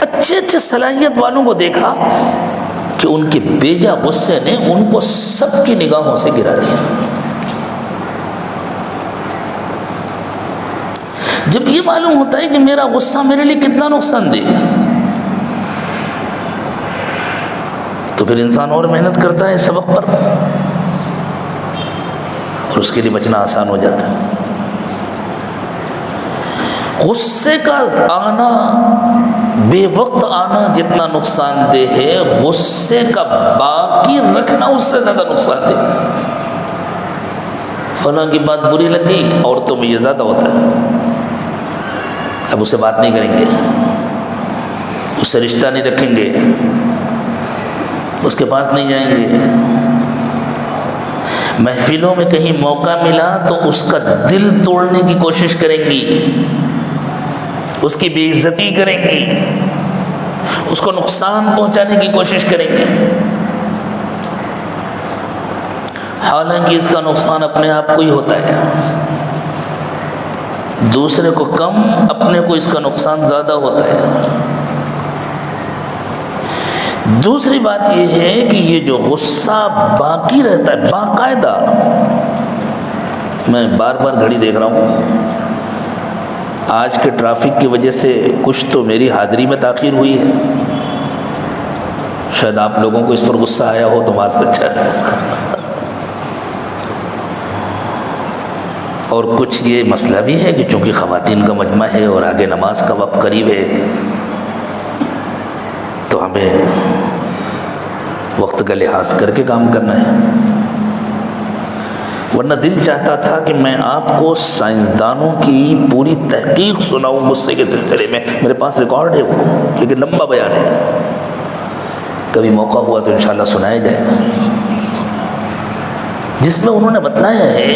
B: اچھے اچھے صلاحیت والوں کو دیکھا کہ ان کے بیجا غصے نے ان کو سب کی نگاہوں سے گرا دیا. جب یہ معلوم ہوتا ہے کہ میرا غصہ میرے لیے کتنا نقصان دہ ہے تو پھر انسان اور محنت کرتا ہے سبق پر اور اس کے لیے بچنا آسان ہو جاتا ہے. غصے کا آنا, بے وقت آنا جتنا نقصان دہ ہے, غصے کا باقی رکھنا اس سے زیادہ نقصان دہ. فلاں کی بات بری لگ گئی, عورتوں میں یہ زیادہ ہوتا ہے, اب اسے بات نہیں کریں گے, اس سے رشتہ نہیں رکھیں گے, اس کے پاس نہیں جائیں گے. محفلوں میں کہیں موقع ملا تو اس کا دل توڑنے کی کوشش کریں گی, اس کی بے عزتی کریں گی, اس کو نقصان پہنچانے کی کوشش کریں گے. حالانکہ اس کا نقصان اپنے آپ کو ہی ہوتا ہے, دوسرے کو کم, اپنے کو اس کا نقصان زیادہ ہوتا ہے. دوسری بات یہ ہے کہ یہ جو غصہ باقی رہتا ہے باقاعدہ, میں بار بار گھڑی دیکھ رہا ہوں, آج کے ٹریفک کی وجہ سے کچھ تو میری حاضری میں تاخیر ہوئی ہے, شاید آپ لوگوں کو اس پر غصہ آیا ہو تو معذرت چاہتا ہوں. اور کچھ یہ مسئلہ بھی ہے کہ چونکہ خواتین کا مجمع ہے اور آگے نماز کا وقت قریب ہے تو ہمیں وقت کا لحاظ کر کے کام کرنا ہے. ورنہ دل چاہتا تھا کہ میں آپ کو سائنسدانوں کی پوری تحقیق سناؤں غصے کے سلسلے میں, میرے پاس ریکارڈ ہے وہ, لیکن لمبا بیان ہے, کبھی موقع ہوا تو انشاءاللہ سنایا جائے گا, جس میں انہوں نے بتلایا ہے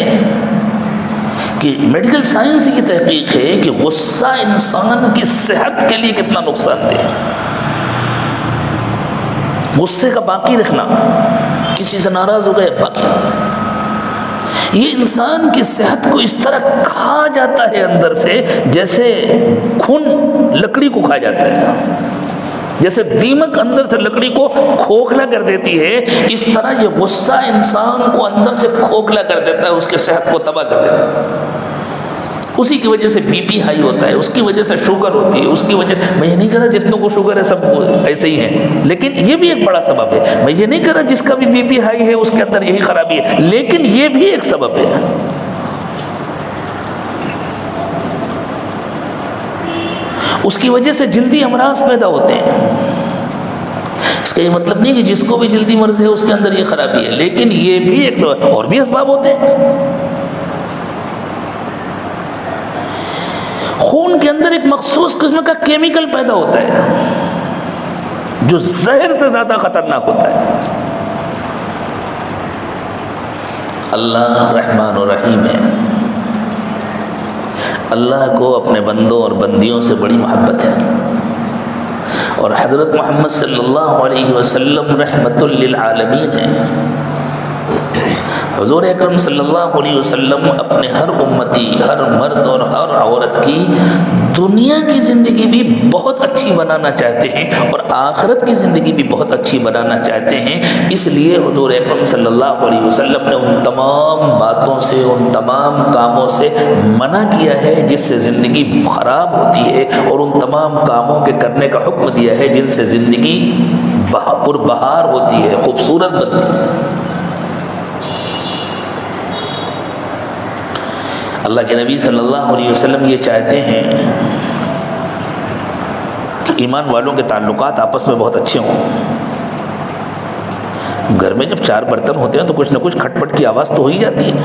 B: کہ میڈیکل سائنس کی تحقیق ہے کہ غصہ انسان کی صحت کے لیے کتنا نقصان دہ ہے. غصے کا باقی رکھنا, کسی سے ناراض ہو گئے باقی رکھنا, یہ انسان کی صحت کو اس طرح کھا جاتا ہے اندر سے جیسے خون لکڑی کو کھا جاتا ہے, جیسے دیمک اندر سے لکڑی کو کھوکھلا کر دیتی ہے, اس طرح یہ غصہ انسان کو اندر سے کھوکھلا کر دیتا ہے, اس کے صحت کو تباہ کر دیتا ہے. اسی کی وجہ سے بی پی ہائی ہوتا ہے, اس کی وجہ سے شوگر ہوتی ہے, اس کی وجہ, میں یہ نہیں کہہ رہا جتنوں کو شوگر ہے سب ایسے ہی ہیں, لیکن یہ بھی ایک بڑا سبب ہے. میں یہ نہیں کہہ رہا جس کا بھی بی پی ہائی ہے اس کے اندر یہی خرابی ہے, لیکن یہ بھی ایک سبب ہے. اس کی وجہ سے جلدی امراض پیدا ہوتے ہیں. اس کا یہ مطلب نہیں کہ جس کو بھی جلدی مرض ہے اس کے اندر یہ خرابی ہے, لیکن یہ بھی ایک سبب, اور بھی اسباب ہوتے ہیں. خون کے اندر ایک مخصوص قسم کا کیمیکل پیدا ہوتا ہے جو زہر سے زیادہ خطرناک ہوتا ہے. اللہ رحمان و رحیم ہے, اللہ کو اپنے بندوں اور بندیوں سے بڑی محبت ہے, اور حضرت محمد صلی اللہ علیہ وسلم رحمت للعالمین ہیں. حضور اکرم صلی اللہ علیہ وسلم اپنے ہر امتی, ہر مرد اور ہر عورت کی دنیا کی زندگی بھی بہت اچھی بنانا چاہتے ہیں اور آخرت کی زندگی بھی بہت اچھی بنانا چاہتے ہیں. اس لیے حضور اکرم صلی اللہ علیہ وسلم نے ان تمام باتوں سے, ان تمام کاموں سے منع کیا ہے جس سے زندگی خراب ہوتی ہے, اور ان تمام کاموں کے کرنے کا حکم دیا ہے جن سے زندگی پربہار ہوتی ہے, خوبصورت بنتی ہے. اللہ کے نبی صلی اللہ علیہ وسلم یہ چاہتے ہیں کہ ایمان والوں کے تعلقات آپس میں بہت اچھے ہوں۔ گھر میں جب 4 برتن ہوتے ہیں تو کچھ نہ کچھ کھٹ پٹ کی آواز تو ہو ہی جاتی ہے۔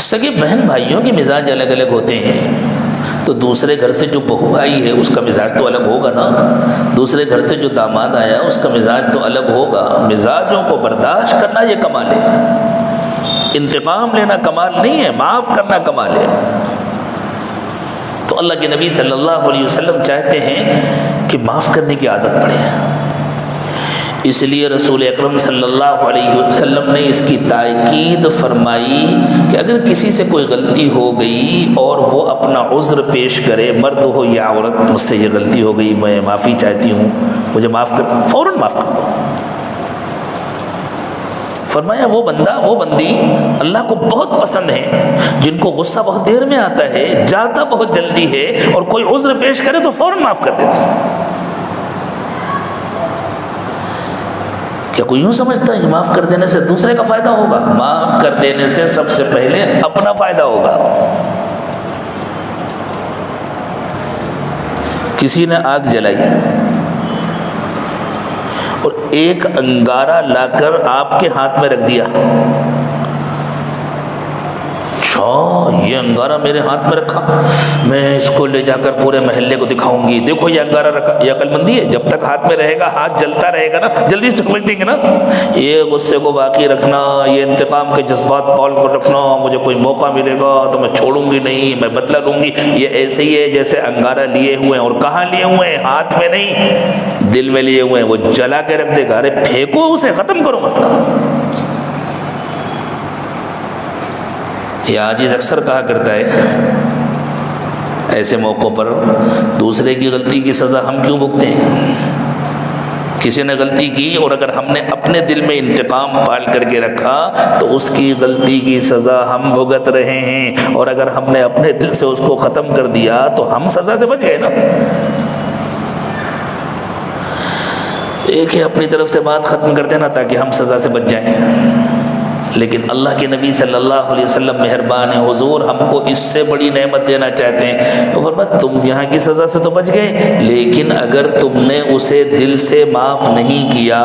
B: سگے بہن بھائیوں کے مزاج الگ الگ ہوتے ہیں، تو دوسرے گھر سے جو بہو آئی ہے اس کا مزاج تو الگ ہوگا نا، دوسرے گھر سے جو داماد آیا اس کا مزاج تو الگ ہوگا۔ مزاجوں کو برداشت کرنا یہ کمال ہے، انتقام لینا کمال نہیں ہے، معاف کرنا کمال ہے۔ تو اللہ کے نبی صلی اللہ علیہ وسلم چاہتے ہیں کہ معاف کرنے کی عادت پڑے، اس لیے رسول اکرم صلی اللہ علیہ وسلم نے اس کی تاکید فرمائی کہ اگر کسی سے کوئی غلطی ہو گئی اور وہ اپنا عذر پیش کرے، مرد ہو یا عورت، مجھ سے یہ غلطی ہو گئی، میں معافی چاہتی ہوں، مجھے معاف کر، فوراً معاف کر دو۔ فرمایا وہ بندہ وہ بندی اللہ کو بہت پسند ہے جن کو غصہ بہت دیر میں آتا ہے، جاتا بہت جلدی ہے، اور کوئی عذر پیش کرے تو فوراً معاف کر دیتے ہیں۔ کیا کوئی یوں سمجھتا ہے کہ معاف کر دینے سے دوسرے کا فائدہ ہوگا؟ معاف کر دینے سے سب سے پہلے اپنا فائدہ ہوگا۔ کسی نے آگ جلائی اور ایک انگارہ لا کر آپ کے ہاتھ میں رکھ دیا، یہ انگارہ میرے ہاتھ میں رکھا، میں اس کو لے جا کر پورے محلے کو دکھاؤں گی، دیکھو یہ انگارہ رکھا۔ یہ عقل مندی ہے؟ جب تک ہاتھ میں رہے گا، ہاتھ جلتا رہے گا نا، جلدی سے سمجھ دیں گے نا۔ یہ غصے کو باقی رکھنا، یہ انتقام کے جذبات پال کر رکھنا، مجھے کوئی موقع ملے گا تو میں چھوڑوں گی نہیں، میں بدلہ لوں گی، یہ ایسے ہی ہے جیسے انگارہ لیے ہوئے ہیں، اور کہاں لیے ہوئے ہیں؟ ہاتھ میں نہیں، دل میں لیے ہوئے ہیں، وہ جلا کے رکھ دے گا۔ ارے پھینکو اسے، ختم کرو مسئلہ۔ یہ عاجز اکثر کہا کرتا ہے ایسے موقعوں پر، دوسرے کی غلطی کی سزا ہم کیوں بھگتے ہیں؟ کسی نے غلطی کی اور اگر ہم نے اپنے دل میں انتقام پال کر کے رکھا تو اس کی غلطی کی سزا ہم بھگت رہے ہیں، اور اگر ہم نے اپنے دل سے اس کو ختم کر دیا تو ہم سزا سے بچ گئے نا۔ ایک ہے اپنی طرف سے بات ختم کر دینا تاکہ ہم سزا سے بچ جائیں، لیکن اللہ کے نبی صلی اللہ علیہ وسلم مہربان ہیں، حضور ہم کو اس سے بڑی نعمت دینا چاہتے ہیں۔ تو فرمایا تم یہاں کی سزا سے تو بچ گئے، لیکن اگر تم نے اسے دل سے معاف نہیں کیا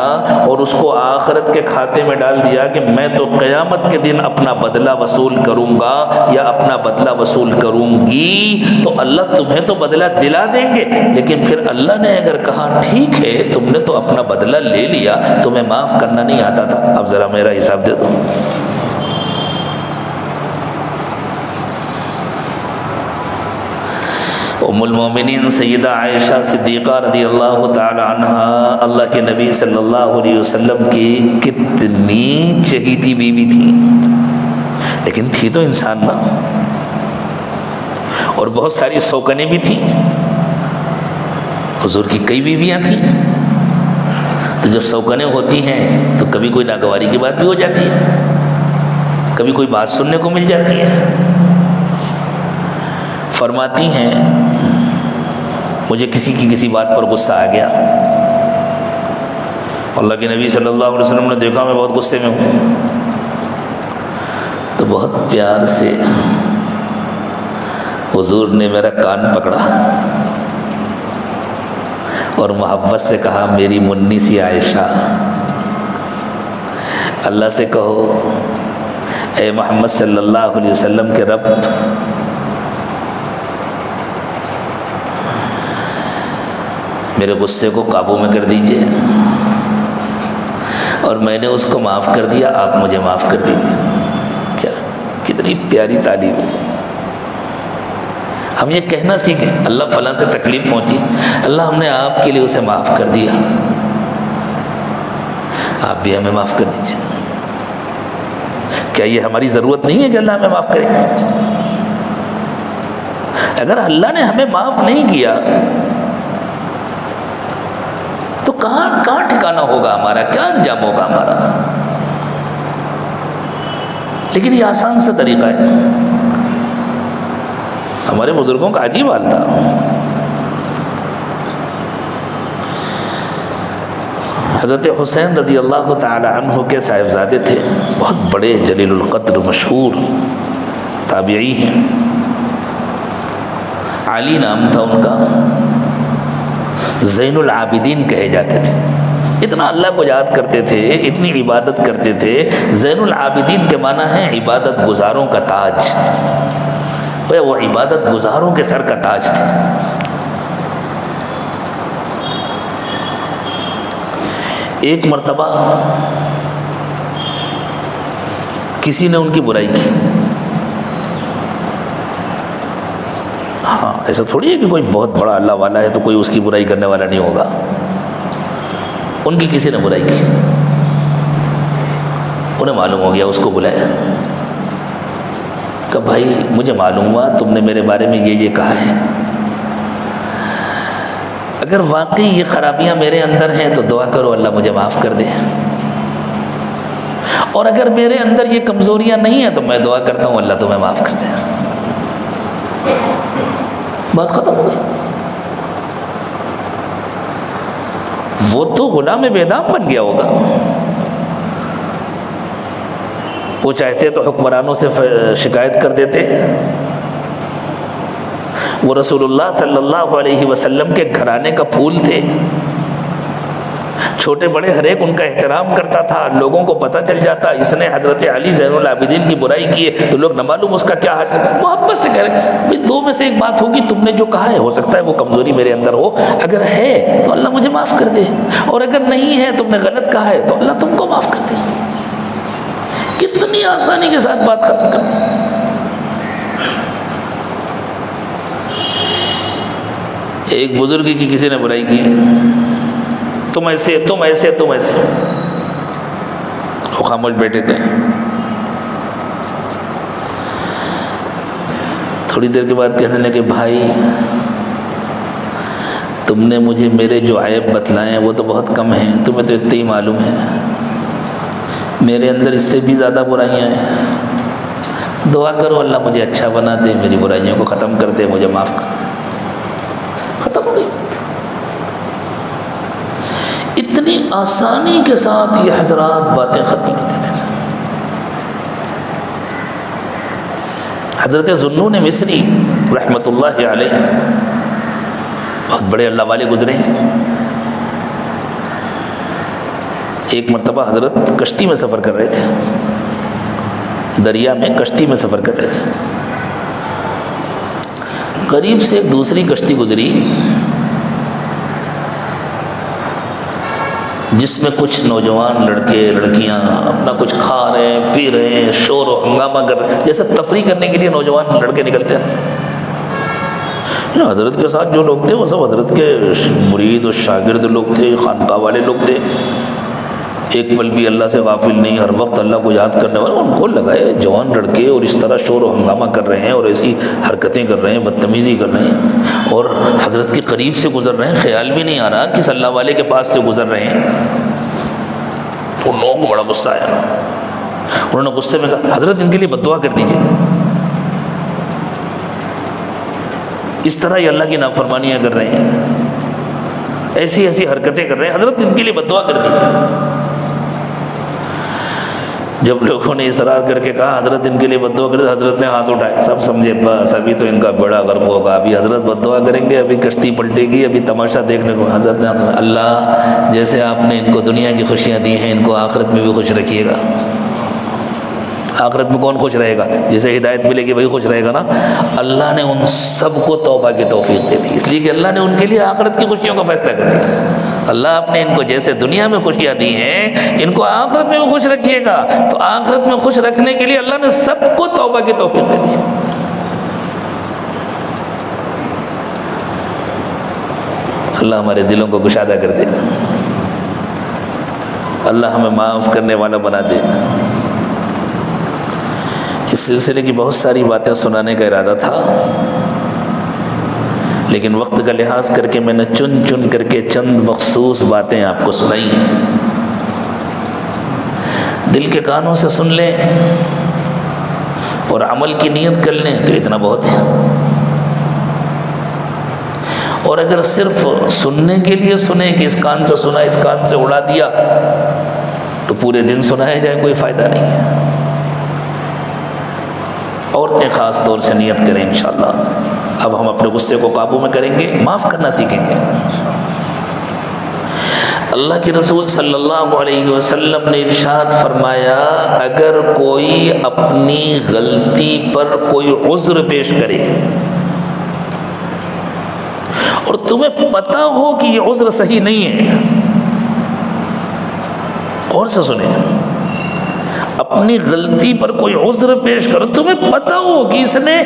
B: اور اس کو آخرت کے کھاتے میں ڈال دیا کہ میں تو قیامت کے دن اپنا بدلہ وصول کروں گا یا اپنا بدلہ وصول کروں گی، تو اللہ تمہیں تو بدلہ دلا دیں گے، لیکن پھر اللہ نے اگر کہا ٹھیک ہے تم نے تو اپنا بدلہ لے لیا، تمہیں معاف کرنا نہیں آتا تھا، اب ذرا میرا حساب دے دو۔ ام المومنین سیدہ عائشہ صدیقہ رضی اللہ تعالی عنہ اللہ کے نبی صلی اللہ علیہ وسلم کی کتنی چہیتی بیوی تھی، لیکن تھی تو انسان نا، اور بہت ساری سوکنیں بھی تھیں۔ حضور کی کئی بیویاں تھیں، تو جب سوکنیں ہوتی ہیں تو کبھی کوئی ناگواری کی بات بھی ہو جاتی ہے، کبھی کوئی بات سننے کو مل جاتی ہے۔ فرماتی ہیں مجھے کسی کی کسی بات پر غصہ آ گیا، اللہ کے نبی صلی اللہ علیہ وسلم نے دیکھا میں بہت غصے میں ہوں، تو بہت پیار سے حضور نے میرا کان پکڑا اور محبت سے کہا میری منی سی عائشہ، اللہ سے کہو اے محمد صلی اللہ علیہ وسلم کے رب، میرے غصے کو قابو میں کر دیجئے، اور میں نے اس کو معاف کر دیا، آپ مجھے معاف کر دیجئے۔ کیا کتنی پیاری تعلیم ہے۔ ہم یہ کہنا سیکھیں اللہ فلاں سے تکلیف پہنچی، اللہ ہم نے آپ کے لیے اسے معاف کر دیا، آپ بھی ہمیں معاف کر دیجئے۔ کیا یہ ہماری ضرورت نہیں ہے کہ اللہ ہمیں معاف کرے؟ اگر اللہ نے ہمیں معاف نہیں کیا تو کہاں ٹھکانا ہوگا ہمارا، کیا انجام ہوگا ہمارا؟ لیکن یہ آسان سا طریقہ ہے، ہمارے بزرگوں کا عجیب حال تھا۔ حضرت حسین رضی اللہ تعالی عنہ کے صاحبزادے تھے، بہت بڑے جلیل القدر مشہور تابعی ہیں، علی نام تھا ان کا، زین العابدین کہے جاتے تھے، اتنا اللہ کو یاد کرتے تھے، اتنی عبادت کرتے تھے۔ زین العابدین کے معنی ہے عبادت گزاروں کا تاج، وہ عبادت گزاروں کے سر کا تاج تھے۔ ایک مرتبہ کسی نے ان کی برائی کی، ہاں ایسا تھوڑی ہے کہ کوئی بہت بڑا اللہ والا ہے تو کوئی اس کی برائی کرنے والا نہیں ہوگا، ان کی کسی نے برائی کی، انہیں معلوم ہو گیا، اس کو بلایا کہ بھائی مجھے معلوم ہوا تم نے میرے بارے میں یہ کہا ہے، اگر واقعی یہ خرابیاں میرے اندر ہیں تو دعا کرو اللہ مجھے معاف کر دے، اور اگر میرے اندر یہ کمزوریاں نہیں ہیں تو میں دعا کرتا ہوں اللہ تمہیں معاف کر دے۔ بات ختم ہو گئی۔ وہ تو غلام بے دام بن گیا ہوگا، وہ چاہتے تو حکمرانوں سے شکایت کر دیتے، وہ رسول اللہ صلی اللہ علیہ وسلم کے گھرانے کا پھول تھے، چھوٹے بڑے ہر ایک ان کا احترام کرتا تھا، لوگوں کو پتہ چل جاتا اس نے حضرت علی زین العابدین کی برائی کی ہے تو لوگ نہ معلوم اس کا کیا حاصل، محبت سے کہہ رہے دو میں سے ایک بات ہوگی، تم نے جو کہا ہے ہو سکتا ہے وہ کمزوری میرے اندر ہو، اگر ہے تو اللہ مجھے معاف کر دے، اور اگر نہیں ہے تم نے غلط کہا ہے تو اللہ تم کو معاف کر دے۔ کتنی آسانی کے ساتھ بات ختم کر دی۔ ایک بزرگ کی کسی نے برائی کی، تم ایسے تم ایسے تم ایسے، وہ خاموش بیٹھے تھے، تھوڑی دیر کے بعد کہنے لگے بھائی تم نے مجھے میرے جو عیب بتلائے ہیں وہ تو بہت کم ہیں، تمہیں تو اتنا ہی معلوم ہے، میرے اندر اس سے بھی زیادہ برائیاں ہیں، دعا کرو اللہ مجھے اچھا بنا دے، میری برائیوں کو ختم کر دے، مجھے معاف کر دے۔ ختم ہو گئی۔ اتنی آسانی کے ساتھ یہ حضرات باتیں ختم کر دیتے تھے۔ حضرت ذوالنون مصری رحمۃ اللہ علیہ بہت بڑے اللہ والے گزرے ہیں۔ ایک مرتبہ حضرت کشتی میں سفر کر رہے تھے، دریا میں کشتی میں سفر کر رہے تھے، قریب سے ایک دوسری کشتی گزری جس میں کچھ نوجوان لڑکے لڑکیاں اپنا کچھ کھا رہے ہیں، پی رہے ہیں، شور و ہنگامہ کر رہے ہیں، جیسے تفریح کرنے کے لیے نوجوان لڑکے نکلتے ہیں۔ حضرت کے ساتھ جو لوگ تھے وہ سب حضرت کے مرید و شاگرد لوگ تھے، خانقاہ والے لوگ تھے، ایک پل بھی اللہ سے غافل نہیں، ہر وقت اللہ کو یاد کرنے والے۔ ان کو لگائے جوان لڑکے اور اس طرح شور و ہنگامہ کر رہے ہیں اور ایسی حرکتیں کر رہے ہیں، بدتمیزی کر رہے ہیں اور حضرت کے قریب سے گزر رہے ہیں، خیال بھی نہیں آ رہا کہ اللہ والے کے پاس سے گزر رہے ہیں۔ ان لوگوں کو بڑا غصہ آیا، انہوں نے غصے میں کہا حضرت ان کے لیے بد دعا کر دیجیے، اس طرح یہ اللہ کی نافرمانیاں کر رہے ہیں، ایسی ایسی حرکتیں کر رہے ہیں، حضرت ان کے لیے بد دعا کر دیجیے۔ جب لوگوں نے اصرار کر کے کہا حضرت ان کے لیے بد دعا کر دیں، حضرت نے ہاتھ اٹھائے، سب سمجھے بس ابھی تو ان کا بڑا غرق ہوگا، ابھی حضرت بد دعا کریں گے، ابھی کشتی پلٹے گی، ابھی تماشا دیکھنے کو۔ حضرت نے اللہ جیسے آپ نے ان کو دنیا کی خوشیاں دی ہیں ان کو آخرت میں بھی خوش رکھیے گا۔ آخرت میں کون خوش رہے گا؟ جسے ہدایت ملے گی وہی خوش رہے گا نا۔ اللہ نے ان سب کو توبہ کی توفیق دے دی، اس لیے کہ اللہ نے ان کے لیے آخرت کی خوشیوں کا فیصلہ کر دیا۔ اللہ آپ نے ان کو جیسے دنیا میں خوشیاں دی ہیں ان کو آخرت میں بھی خوش رکھیے گا، تو آخرت میں خوش رکھنے کے لیے اللہ نے سب کو توبہ کی توفیق دے دی۔ اللہ ہمارے دلوں کو گشادہ کر دے، اللہ ہمیں معاف کرنے والا بنا دے۔ اس سلسلے کی بہت ساری باتیں سنانے کا ارادہ تھا، لیکن وقت کا لحاظ کر کے میں نے چن چن کر کے چند مخصوص باتیں آپ کو سنائی ہیں۔ دل کے کانوں سے سن لیں اور عمل کی نیت کر لیں تو اتنا بہت ہے، اور اگر صرف سننے کے لیے سنیں کہ اس کان سے سنا اس کان سے اڑا دیا تو پورے دن سنایا جائے کوئی فائدہ نہیں ہے۔ عورتیں خاص طور سے نیت کریں انشاءاللہ، اب ہم اپنے غصے کو قابو میں کریں گے، معاف کرنا سیکھیں گے۔ اللہ کے رسول صلی اللہ علیہ وسلم نے ارشاد فرمایا، اگر کوئی اپنی غلطی پر کوئی عذر پیش کرے اور تمہیں پتہ ہو کہ یہ عذر صحیح نہیں ہے، غور سے سنیں، اپنی غلطی پر کوئی عذر پیش کرو، تمہیں پتہ ہو کہ اس نے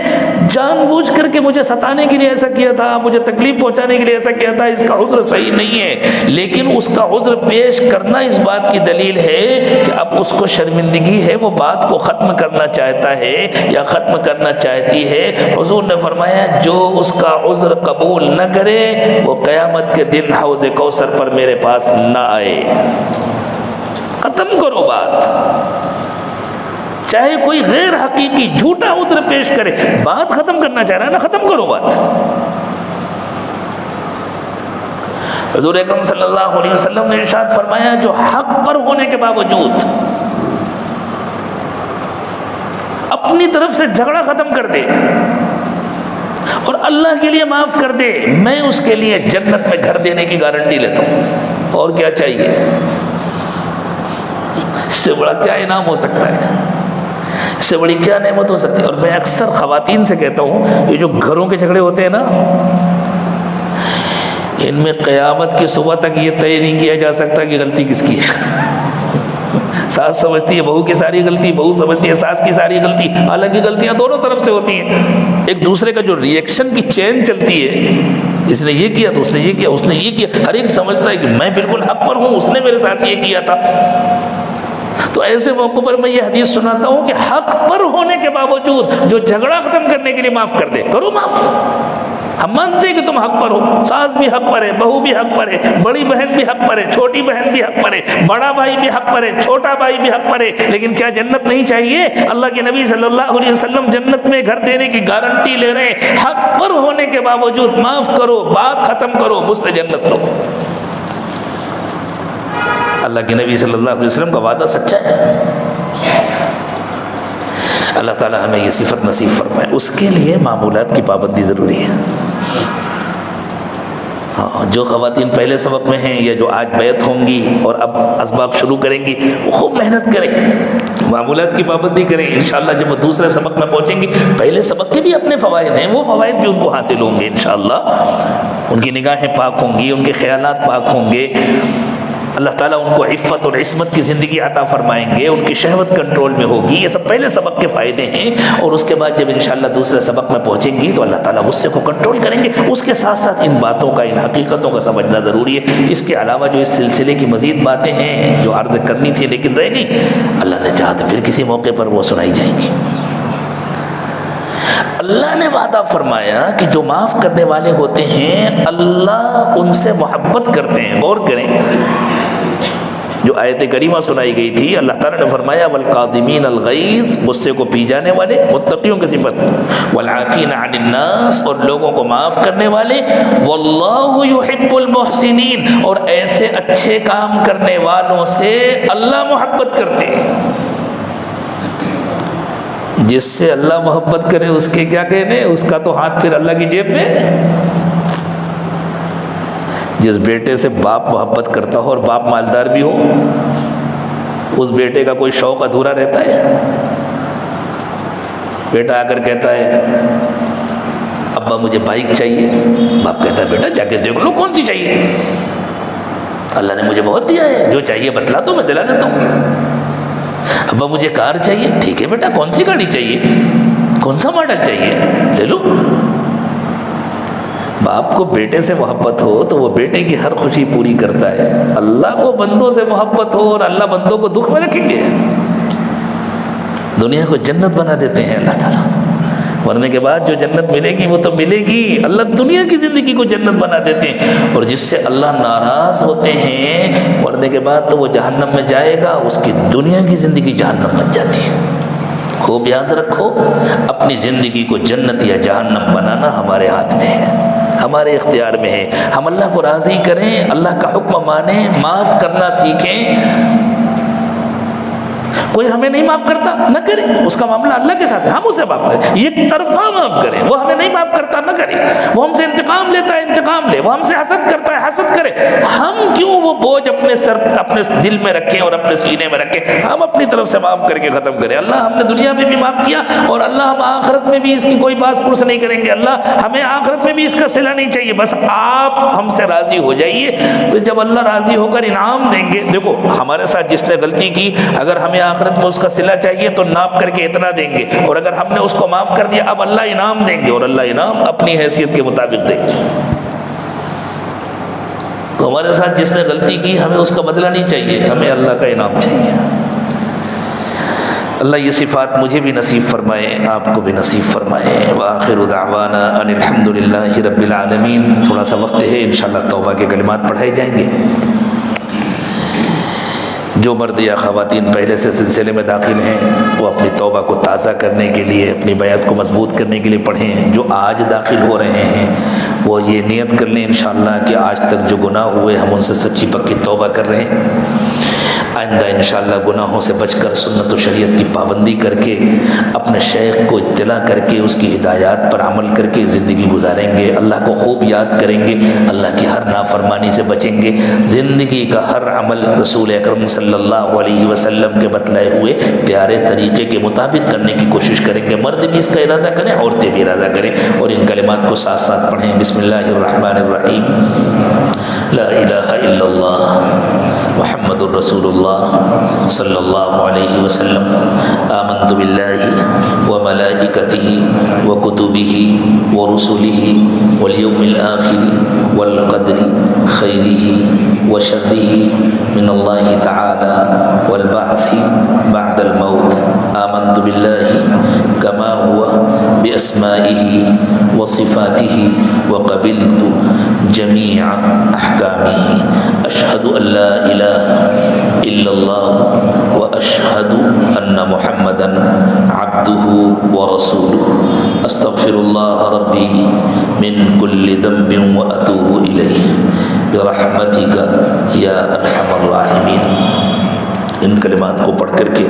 B: جان بوجھ کر کے مجھے ستانے کے لیے ایسا کیا تھا، مجھے تکلیف پہنچانے کے لیے ایسا کیا تھا، اس کا عذر صحیح نہیں ہے، لیکن اس کا عذر پیش کرنا اس بات کی دلیل ہے کہ اب اس کو شرمندگی ہے، وہ بات کو ختم کرنا چاہتا ہے یا ختم کرنا چاہتی ہے۔ حضور نے فرمایا جو اس کا عذر قبول نہ کرے وہ قیامت کے دن حوض کوثر پر میرے پاس نہ آئے۔ ختم کرو بات، چاہے کوئی غیر حقیقی جھوٹا عذر پیش کرے، بات ختم کرنا چاہ رہا ہے نا، ختم کرو بات۔ حضور اکرم صلی اللہ علیہ وسلم نے ارشاد فرمایا، جو حق پر ہونے کے باوجود اپنی طرف سے جھگڑا ختم کر دے اور اللہ کے لیے معاف کر دے، میں اس کے لیے جنت میں گھر دینے کی گارنٹی لیتا ہوں۔ اور کیا چاہیے؟ اس سے بڑا کیا انعام ہو سکتا ہے؟ اس سے بڑی کیا نعمت ہو سکتی ہے؟ اور میں اکثر خواتین سے کہتا ہوں، یہ جو گھروں کے جھگڑے ہوتے ہیں نا، ان میں قیامت کی صبح تک یہ طے نہیں کیا جا سکتا کہ غلطی کس کی ہے۔ ساس سمجھتی ہے بہو کی ساری غلطی، بہو سمجھتی ہے ساس کی ساری غلطی، حالانکہ غلطیاں دونوں طرف سے ہوتی ہیں۔ ایک دوسرے کا جو ریئیکشن کی چین چلتی ہے، اس نے یہ کیا تو اس نے یہ کیا، اس نے یہ کیا، ہر ایک سمجھتا ہے کہ میں بالکل حق پر ہوں، اس نے میرے ساتھ یہ کیا تھا۔ تو ایسے موقع پر میں یہ حدیث سناتا ہوں کہ حق پر ہونے کے باوجود جو جھگڑا ختم کرنے کے لیے معاف کر دے، کرو معاف۔ ہم مانتے ہیں کہ تم حق پر ہو، ساس بھی حق پر ہے، بہو بھی حق پر ہے، بڑی بہن بھی حق پر ہے، چھوٹی بہن بھی حق پر ہے، بڑا بھائی بھی حق پر ہے، چھوٹا بھائی بھی حق پر ہے، لیکن کیا جنت نہیں چاہیے؟ اللہ کے نبی صلی اللہ علیہ وسلم جنت میں گھر دینے کی گارنٹی لے رہے ہیں۔ حق پر ہونے کے باوجود معاف کرو، بات ختم کرو، مجھ سے جنت لو۔ اللہ کے نبی صلی اللہ علیہ وسلم کا وعدہ سچا ہے۔ اللہ تعالیٰ ہمیں یہ صفت نصیب فرمائے۔ اس کے لیے معمولات کی پابندی ضروری ہے۔ ہاں، جو خواتین پہلے سبق میں ہیں یا جو آج بیعت ہوں گی اور اب اسباب شروع کریں گی، وہ خوب محنت کریں، معمولات کی پابندی کریں۔ انشاءاللہ جب وہ دوسرے سبق میں پہنچیں گی، پہلے سبق کے بھی اپنے فوائد ہیں، وہ فوائد بھی ان کو حاصل ہوں گے انشاءاللہ۔ ان کی نگاہیں پاک ہوں گی، ان کے خیالات پاک ہوں گے، اللہ تعالیٰ ان کو عفت اور عصمت کی زندگی عطا فرمائیں گے، ان کی شہوت کنٹرول میں ہوگی۔ یہ سب پہلے سبق کے فائدے ہیں، اور اس کے بعد جب انشاءاللہ دوسرے سبق میں پہنچیں گی تو اللہ تعالیٰ غصے کو کنٹرول کریں گے۔ اس کے ساتھ ساتھ ان باتوں کا، ان حقیقتوں کا سمجھنا ضروری ہے۔ اس کے علاوہ جو اس سلسلے کی مزید باتیں ہیں جو عرض کرنی تھی لیکن رہ گئی، اللہ نے چاہا تو پھر کسی موقع پر وہ سنائی جائیں گی۔ اللہ نے وعدہ فرمایا کہ جو معاف کرنے والے ہوتے ہیں اللہ ان سے محبت کرتے ہیں۔ غور کریں، جو آیت کریمہ سنائی گئی تھی، اللہ تعالیٰ نے فرمایا والقاظمین الغیظ، غصے کو پی جانے والے، متقیوں کی صفت، والعافین عن الناس، اور لوگوں کو معاف کرنے والے، واللہ یحب المحسنین، اور ایسے اچھے کام کرنے والوں سے اللہ محبت کرتے ہیں۔ جس سے اللہ محبت کرے اس کے کیا کہنے، اس کا تو ہاتھ پھر اللہ کی جیب میں۔ جس بیٹے سے باپ محبت کرتا ہو اور باپ مالدار بھی ہو، اس بیٹے کا کوئی شوق ادھورا رہتا ہے؟ بیٹا آ کر کہتا ہے ابا مجھے بائک چاہیے، باپ کہتا ہے بیٹا جا کے دیکھ لو کون سی چاہیے، اللہ نے مجھے بہت دیا ہے، جو چاہیے بتلا تو میں دلا دیتا ہوں۔ ابا مجھے کار چاہیے، ٹھیک ہے بیٹا کون سی گاڑی چاہیے، کون سا ماڈل چاہیے، لے لو۔ باپ کو بیٹے سے محبت ہو تو وہ بیٹے کی ہر خوشی پوری کرتا ہے۔ اللہ کو بندوں سے محبت ہو اور اللہ بندوں کو دکھ میں رکھیں گے، دنیا کو جنت بنا دیتے ہیں اللہ تعالیٰ۔ مرنے کے بعد جو جنت ملے گی وہ تو ملے گی، اللہ دنیا کی زندگی کو جنت بنا دیتے ہیں، اور جس سے اللہ ناراض ہوتے ہیں مرنے کے بعد تو وہ جہنم میں جائے گا، اس کی دنیا کی زندگی جہنم بن جاتی ہے۔ خوب یاد رکھو، اپنی زندگی کو جنت یا جہنم بنانا ہمارے ہاتھ میں ہے، ہمارے اختیار میں ہے۔ ہم اللہ کو راضی کریں، اللہ کا حکم مانیں، معاف کرنا سیکھیں، کوئی ہمیں نہیں معاف کرتا نہ کرے، اس کا معاملہ اللہ کے ساتھ ہے، ہم اسے معاف کریں، یک طرفہ معاف کریں۔ وہ ہمیں نہیں معاف کرتا نہ کرے، وہ ہم سے انتقام لیتا ہے انتقام لے، وہ ہم سے حسد کرتا ہے حسد کرے، ہم کیوں وہ بوجھ اپنے سر اپنے دل میں رکھیں اور اپنے سینے میں رکھیں، ہم اپنی طرف سے معاف کر کے ختم کریں۔ اللہ ہم نے دنیا میں بھی معاف کیا اور اللہ ہم آخرت میں بھی اس کی کوئی باز پرس نہیں کریں گے، اللہ ہمیں آخرت میں بھی اس کا صلہ نہیں چاہیے، بس آپ ہم سے راضی ہو جائیے۔ جب اللہ راضی ہو کر انعام دیں گے، دیکھو ہمارے ساتھ جس نے غلطی کی اگر ہمیں آخرت میں اس کا صلہ چاہیے تو ناپ کر کے اتنا دیں گے، اور اگر ہم نے اس کو معاف کر دیا اب اللہ انعام دیں گے، اور اللہ انعام اپنی حیثیت کے مطابق دیں گے۔ تو ہمارے ساتھ جس نے غلطی کی ہمیں اس کا بدلہ نہیں چاہیے، ہمیں اللہ کا انعام چاہیے۔ اللہ یہ صفات مجھے بھی نصیب فرمائے، آپ کو بھی نصیب فرمائے۔ وآخر دعوانا ان الحمد للہ رب العالمین۔ تھوڑا سا وقت ہے، انشاءاللہ توبہ کے کلمات پڑھائے جائیں گے۔ جو مرد یا خواتین پہلے سے سلسلے میں داخل ہیں وہ اپنی توبہ کو تازہ کرنے کے لیے، اپنی بیعت کو مضبوط کرنے کے لیے پڑھیں۔ جو آج داخل ہو رہے ہیں وہ یہ نیت کر لیں انشاءاللہ کہ آج تک جو گناہ ہوئے ہم ان سے سچی پکی توبہ کر رہے ہیں، آئندہ انشاءاللہ گناہوں سے بچ کر سنت و شریعت کی پابندی کر کے اپنے شیخ کو اطلاع کر کے اس کی ہدایات پر عمل کر کے زندگی گزاریں گے، اللہ کو خوب یاد کریں گے، اللہ کی ہر نافرمانی سے بچیں گے، زندگی کا ہر عمل رسول اکرم صلی اللہ علیہ وسلم کے بتلائے ہوئے پیارے طریقے کے مطابق کرنے کی کوشش کریں گے۔ مرد بھی اس کا ارادہ کریں، عورتیں بھی ارادہ کریں، اور ان کلمات کو ساتھ ساتھ پڑھیں۔ بسم اللہ الرحمن الرحیم، لا الہ الا اللہ محمد الرسول اللہ صلی اللہ علیہ وسلم، آمنت باللہ وملائکتہ وکتبہ ورسلہ والیوم الآخر والقدر خیرہ وشرہ من اللہ تعالی والبعث بعد الموت، آمنت باللہ کما ہوا باسمائہ وصفاتہ وقبلت جمیع احکامہ، اشہد ان لا الہ الا اللہ واشہد ان محمدا عبدہ ورسولہ، استغفر اللہ ربی من کل ذنب واتوب الیہ برحمتک یا ارحم الراحمین۔ ان کلمات کو پڑھ کر کے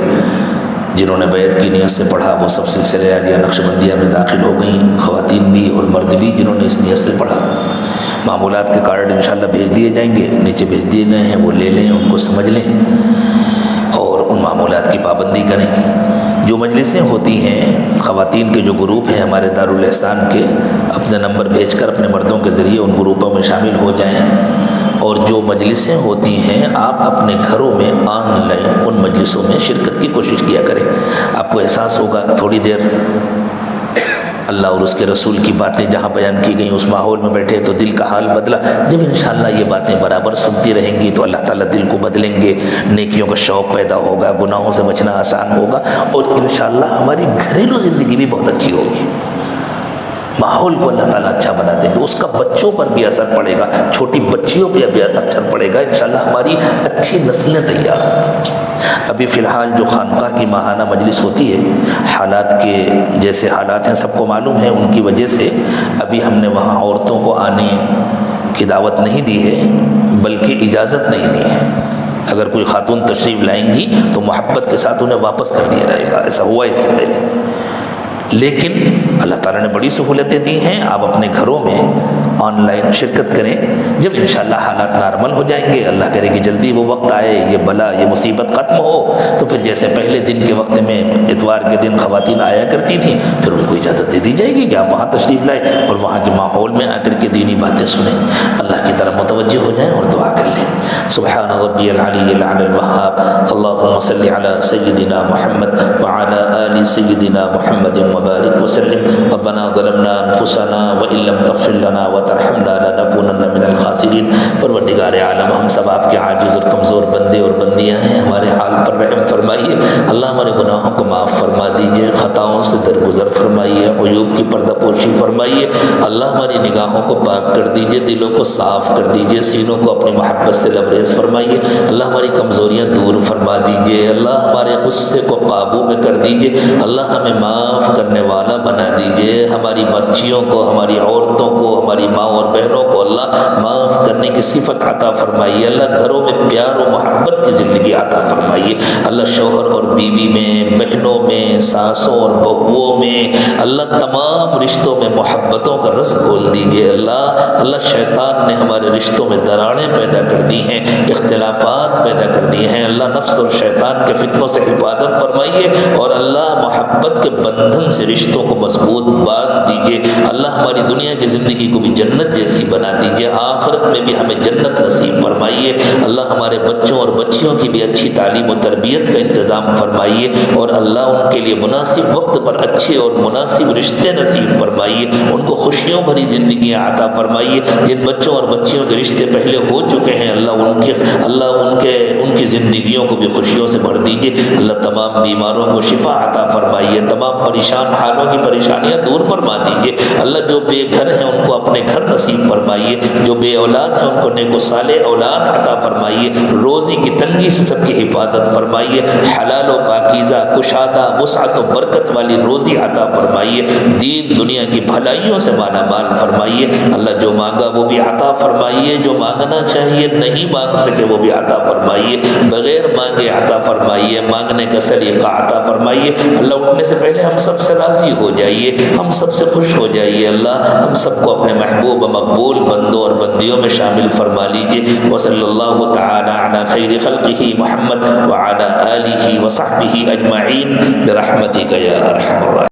B: جنہوں نے بیعت کی نیت سے پڑھا وہ سب سلسلہ عالیہ نقشبندیہ میں داخل ہو گئیں، خواتین بھی اور مرد بھی جنہوں نے اس نیت سے پڑھا۔ معمولات کے کارڈ انشاءاللہ بھیج دیے جائیں گے، نیچے بھیج دیے گئے ہیں، وہ لے لیں، ان کو سمجھ لیں اور ان معمولات کی پابندی کریں۔ جو مجلسیں ہوتی ہیں، خواتین کے جو گروپ ہیں ہمارے دارالاحسان کے، اپنے نمبر بھیج کر اپنے مردوں کے ذریعے ان گروپوں میں شامل ہو جائیں، اور جو مجلسیں ہوتی ہیں آپ اپنے گھروں میں آن لائن ان مجلسوں میں شرکت کی کوشش کیا کریں۔ آپ کو احساس ہوگا تھوڑی دیر اللہ اور اس کے رسول کی باتیں جہاں بیان کی گئیں اس ماحول میں بیٹھے تو دل کا حال بدلا۔ جب انشاءاللہ یہ باتیں برابر سنتی رہیں گی تو اللہ تعالیٰ دل کو بدلیں گے، نیکیوں کا شوق پیدا ہوگا، گناہوں سے بچنا آسان ہوگا، اور انشاءاللہ ہماری گھریلو زندگی بھی بہت اچھی ہوگی۔ ماحول کو اللہ تعالیٰ اچھا بنا دیں گے، اس کا بچوں پر بھی اثر پڑے گا، چھوٹی بچیوں پہ بھی اثر پڑے گا، انشاءاللہ ہماری اچھی نسلیں تیار ہوں گی۔ ابھی فی الحال جو خانقاہ کی ماہانہ مجلس ہوتی ہے، حالات کے جیسے حالات ہیں سب کو معلوم ہے، ان کی وجہ سے ابھی ہم نے وہاں عورتوں کو آنے کی دعوت نہیں دی ہے بلکہ اجازت نہیں دی ہے۔ اگر کوئی خاتون تشریف لائیں گی تو محبت کے ساتھ انہیں واپس کر دیا جائے گا، ایسا ہوا اس سے پہلے، لیکن اللہ تعالیٰ نے بڑی سہولتیں دی ہیں۔ آپ اپنے گھروں میں آن لائن شرکت کریں، جب انشاءاللہ حالات نارمل ہو جائیں گے، اللہ کرے کہ جلدی وہ وقت آئے، یہ بلا یہ مصیبت ختم ہو، تو پھر جیسے پہلے دن کے وقت میں اتوار کے دن خواتین آیا کرتی تھیں، پھر ان کو اجازت دے دی جائے گی کہ آپ وہاں تشریف لائیں اور وہاں کے ماحول میں آ کر کے دینی باتیں سنیں، اللہ کی طرف متوجہ ہو جائیں اور دعا کر لیں۔ سبحان ربی العلی الاعلی الوہاب، اللہم صلی علی سیدنا محمد وعلی آل سیدنا محمد وبارک وسلم۔ ربنا ظلمنا انفسنا وان لم تغفر لنا وترحمنا لنکونن من الخاسرین۔ پروردگار عالم ہم سب آپ کے عاجز اور کمزور بندے اور بندیاں ہیں، ہمارے حال پر رحم فرمائیے، اللہ ہمارے گناہوں کو معاف فرما دیجئے، خطاؤں سے درگزر فرمائیے، عیوب کی پردہ پوشی فرمائیے، اللہ ہماری نگاہوں کو پاک کر دیجئے، دلوں کو صاف کر دیجئے، سینوں کو اپنی محبت سے لبریز فرمائیے، اللہ ہماری کمزوریاں دور فرما دیجئے، اللہ ہمارے غصے کو قابو میں کر دیجئے، اللہ ہمیں معاف کرنے والا بنا دیجئے، ہماری مرچیوں کو، ہماری عورتوں کو، ہماری ماں اور بہنوں کو اللہ معاف معاف کرنے کی صفت عطا فرمائیے اللہ، گھروں میں پیار و محبت کی زندگی عطا فرمائیے اللہ، شوہر اور بیوی میں، بہنوں میں، ساسوں اور بہوؤں میں اللہ تمام رشتوں میں محبتوں کا رس کھول دیجیے اللہ شیطان نے ہمارے رشتوں میں دراڑیں پیدا کر دی ہیں، اختلافات پیدا کر دیے ہیں اللہ، نفس اور شیطان کے فتنوں سے حفاظت فرمائیے اور اللہ محبت کے بندھن سے رشتوں کو مضبوط باندھ دیجیے اللہ، ہماری دنیا کی زندگی کو بھی جنت جیسی بنا دیجیے، آخرت میں بھی ہمیں جنت نصیب فرمائیے اللہ، ہمارے بچوں اور بچیوں کی بھی اچھی تعلیم و تربیت کا انتظام فرمائیے اور اللہ ان کے لیے مناسب وقت پر اچھے اور مناسب رشتے نصیب فرمائیے، ان کو خوشیوں بھری زندگیاں عطا فرمائیے، جن بچوں اور بچیوں کے رشتے پہلے ہو چکے ہیں اللہ ان کی زندگیوں کو بھی خوشیوں سے بھر دیجیے اللہ، تمام بیماروں کو شفا عطا فرمائیے، تمام پریشان حالوں کی پریشانیاں دور فرما دیجیے اللہ، جو بے گھر ہیں ان کو اپنے گھر نصیب فرمائیے، جو بے اولاد ہیں ان کو نیک و صالح اولاد عطا فرمائیے، روزی کی تنگی سے سب کی حفاظت فرمائیے، حلال و پاکیزہ کشادہ وسعت و برکت والی روزی عطا فرمائیے، دین دنیا کی بھلائیوں سے مالا مال فرمائیے اللہ، جو مانگا وہ بھی عطا فرمائیے، جو مانگنا چاہیے نہیں مانگ سکے وہ بھی عطا فرمائیے، بغیر مانگے عطا فرمائیے، مانگنے کا سلیقہ عطا فرمائیے اللہ، اٹھنے سے پہلے ہم سب سے راضی ہو جائیے، ہم سب سے خوش ہو جائیے اللہ، ہم سب کو اپنے محبوب مقبول بندوں اور بندیوں میں شامل فرما لیجیے، وصلی اللہ تعالی علی خیر خلقہ محمد وعلی آلہ وصحبہ اجمعین برحمتک یا ارحم الراحمین۔